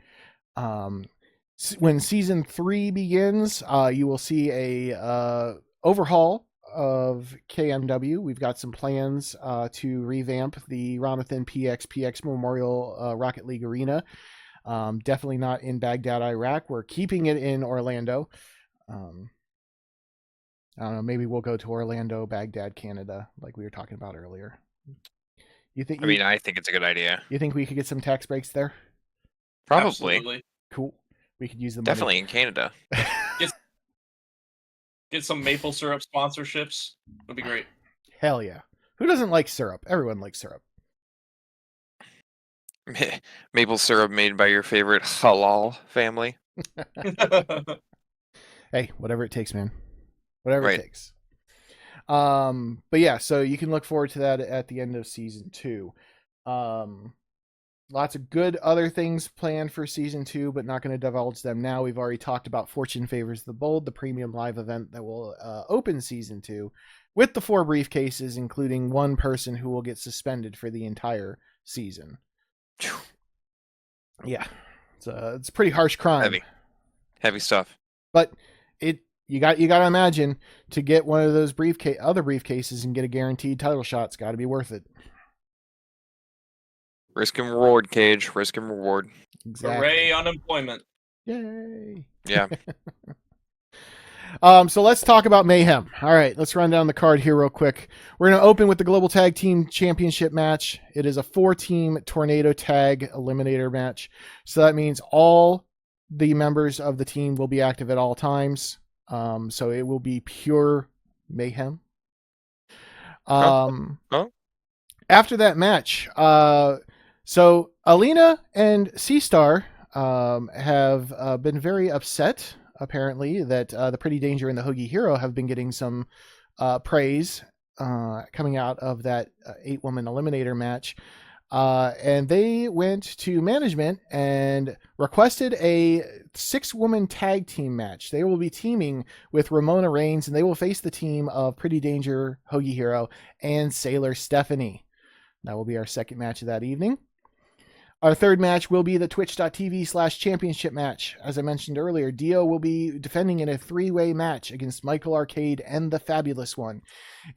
When season 3 begins, you will see a, overhaul of KMW. We've got some plans to revamp the RonathanPXPX Memorial Rocket League Arena. Definitely not in Baghdad, Iraq. We're keeping it in Orlando. I don't know. Maybe we'll go to Orlando, Baghdad, Canada, like we were talking about earlier. You think? I think it's a good idea. You think we could get some tax breaks there? Probably. Absolutely. Cool. We could use the money. Definitely in Canada. Get some maple syrup sponsorships. Would be great. Hell yeah. Who doesn't like syrup? Everyone likes syrup. Maple syrup made by your favorite halal family. Hey, whatever it takes, man. Whatever it takes. But yeah, so you can look forward to that at the end of season 2. Lots of good other things planned for season 2, but not going to divulge them now. We've already talked about Fortune Favors the Bold, the premium live event that will open season 2 with the 4 briefcases, including one person who will get suspended for the entire season. Yeah, it's a pretty harsh crime. Heavy stuff. But you got to imagine, to get one of those other briefcases and get a guaranteed title shot, it's got to be worth it. Risk and reward, Cage. Risk and reward. Exactly. Hooray, unemployment. Yay. Yeah. So let's talk about Mayhem. All right, let's run down the card here real quick. We're going to open with the Global Tag Team Championship match. It is a 4-team Tornado Tag Eliminator match. So that means all the members of the team will be active at all times. So it will be pure mayhem. After that match, so Alina and C-Star have been very upset, apparently, that the Pretty Danger and the Hoagie Hero have been getting some praise coming out of that 8-woman eliminator match. And they went to management and requested a 6-woman tag team match. They will be teaming with Ramona Reigns, and they will face the team of Pretty Danger, Hoagie Hero, and Sailor Stephanie. That will be our second match of that evening. Our third match will be the twitch.tv/championship match. As I mentioned earlier, Dio will be defending in a 3-way match against Michael Arcade and the Fabulous One.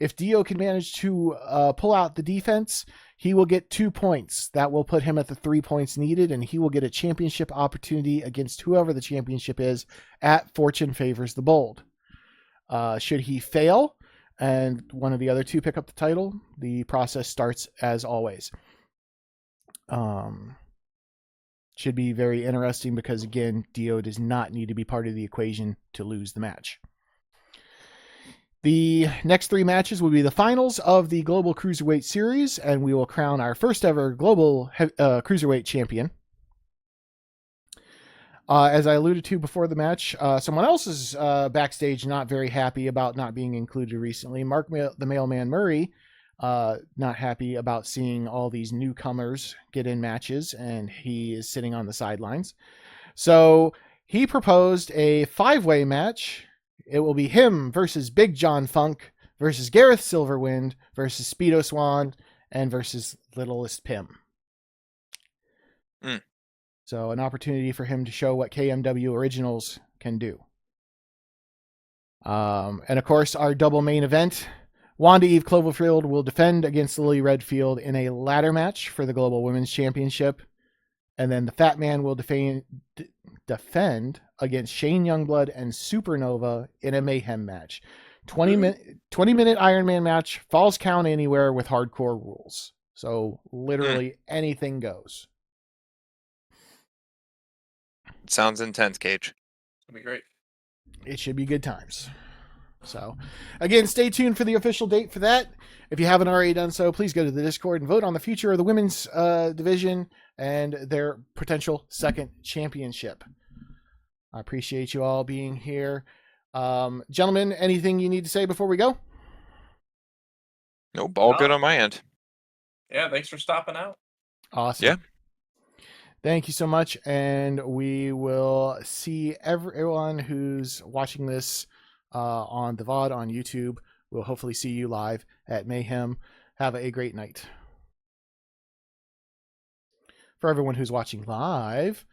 If Dio can manage to pull out the defense, he will get 2 points. That will put him at the 3 points needed, and he will get a championship opportunity against whoever the championship is at Fortune Favors the Bold. Should he fail and one of the other two pick up the title, the process starts as always. Should be very interesting because, again, Dio does not need to be part of the equation to lose the match. The next 3 matches will be the finals of the Global Cruiserweight Series, and we will crown our first ever Global Cruiserweight Champion. As I alluded to before the match, someone else is backstage not very happy about not being included recently. Mark the Mailman Murray, not happy about seeing all these newcomers get in matches, and he is sitting on the sidelines. So he proposed a 5-way match. It will be him versus Big John Funk versus Gareth Silverwind versus Speedo Swan and versus Littlest Pim. So an opportunity for him to show what KMW Originals can do. And of course, our double main event, Wanda Eve Cloverfield will defend against Lily Redfield in a ladder match for the Global Women's Championship. And then the Fat Man will defend against Shane Youngblood and Supernova in a Mayhem match. 20-minute Iron Man match, falls count anywhere with hardcore rules. So literally anything goes. Sounds intense, Cage. It'll be great. It should be good times. So, again, stay tuned for the official date for that. If you haven't already done so, please go to the Discord and vote on the future of the women's division and their potential second championship. I appreciate you all being here. Gentlemen, anything you need to say before we go? Nope, all good on my end. Yeah, thanks for stopping out. Awesome. Yeah. Thank you so much, and we will see everyone who's watching this on the VOD on YouTube. We'll hopefully see you live at Mayhem. Have a great night. For everyone who's watching live,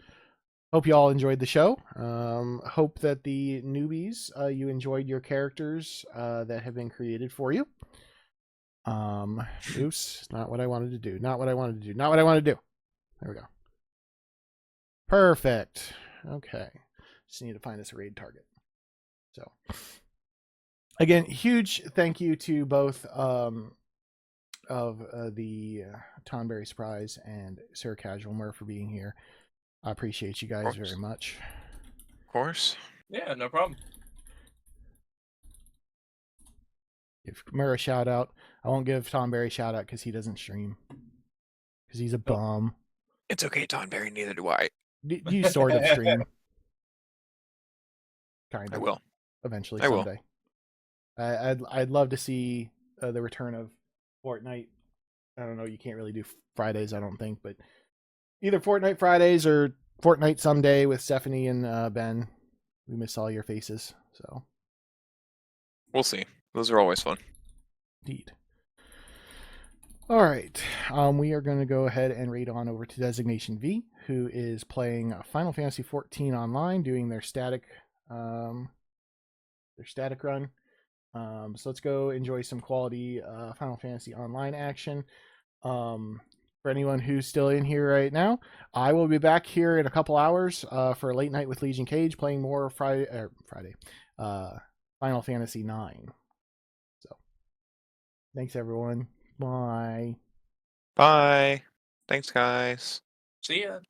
hope you all enjoyed the show. Hope that the newbies, you enjoyed your characters that have been created for you. Oops, not what I wanted to do. Not what I wanted to do. Not what I wanted to do. There we go. Perfect. Okay. Just need to find this raid target. So, again, huge thank you to both of the Tonberry Surprise and Sir Casual Mur for being here. I appreciate you guys very much. Of course. Yeah, no problem. Give Mur a shout out. I won't give Tonberry a shout out because he doesn't stream. Because he's a bum. It's okay, Tonberry, neither do I. You sort of stream. Kind of. I will. Eventually, I will. someday. I'd love to see the return of Fortnite. I don't know. You can't really do Fridays, I don't think, but either Fortnite Fridays or Fortnite someday with Stephanie and Ben. We miss all your faces. So We'll see. Those are always fun. indeed. All right. We are going to go ahead and raid on over to Designation V, who is playing Final Fantasy XIV online, doing their static run. So let's go enjoy some quality Final Fantasy Online action. For anyone who's still in here right now, I will be back here in a couple hours for a late night with Legion Cage, playing more Friday, Final Fantasy 9. So, thanks everyone. Bye. Bye. Thanks, guys. See ya.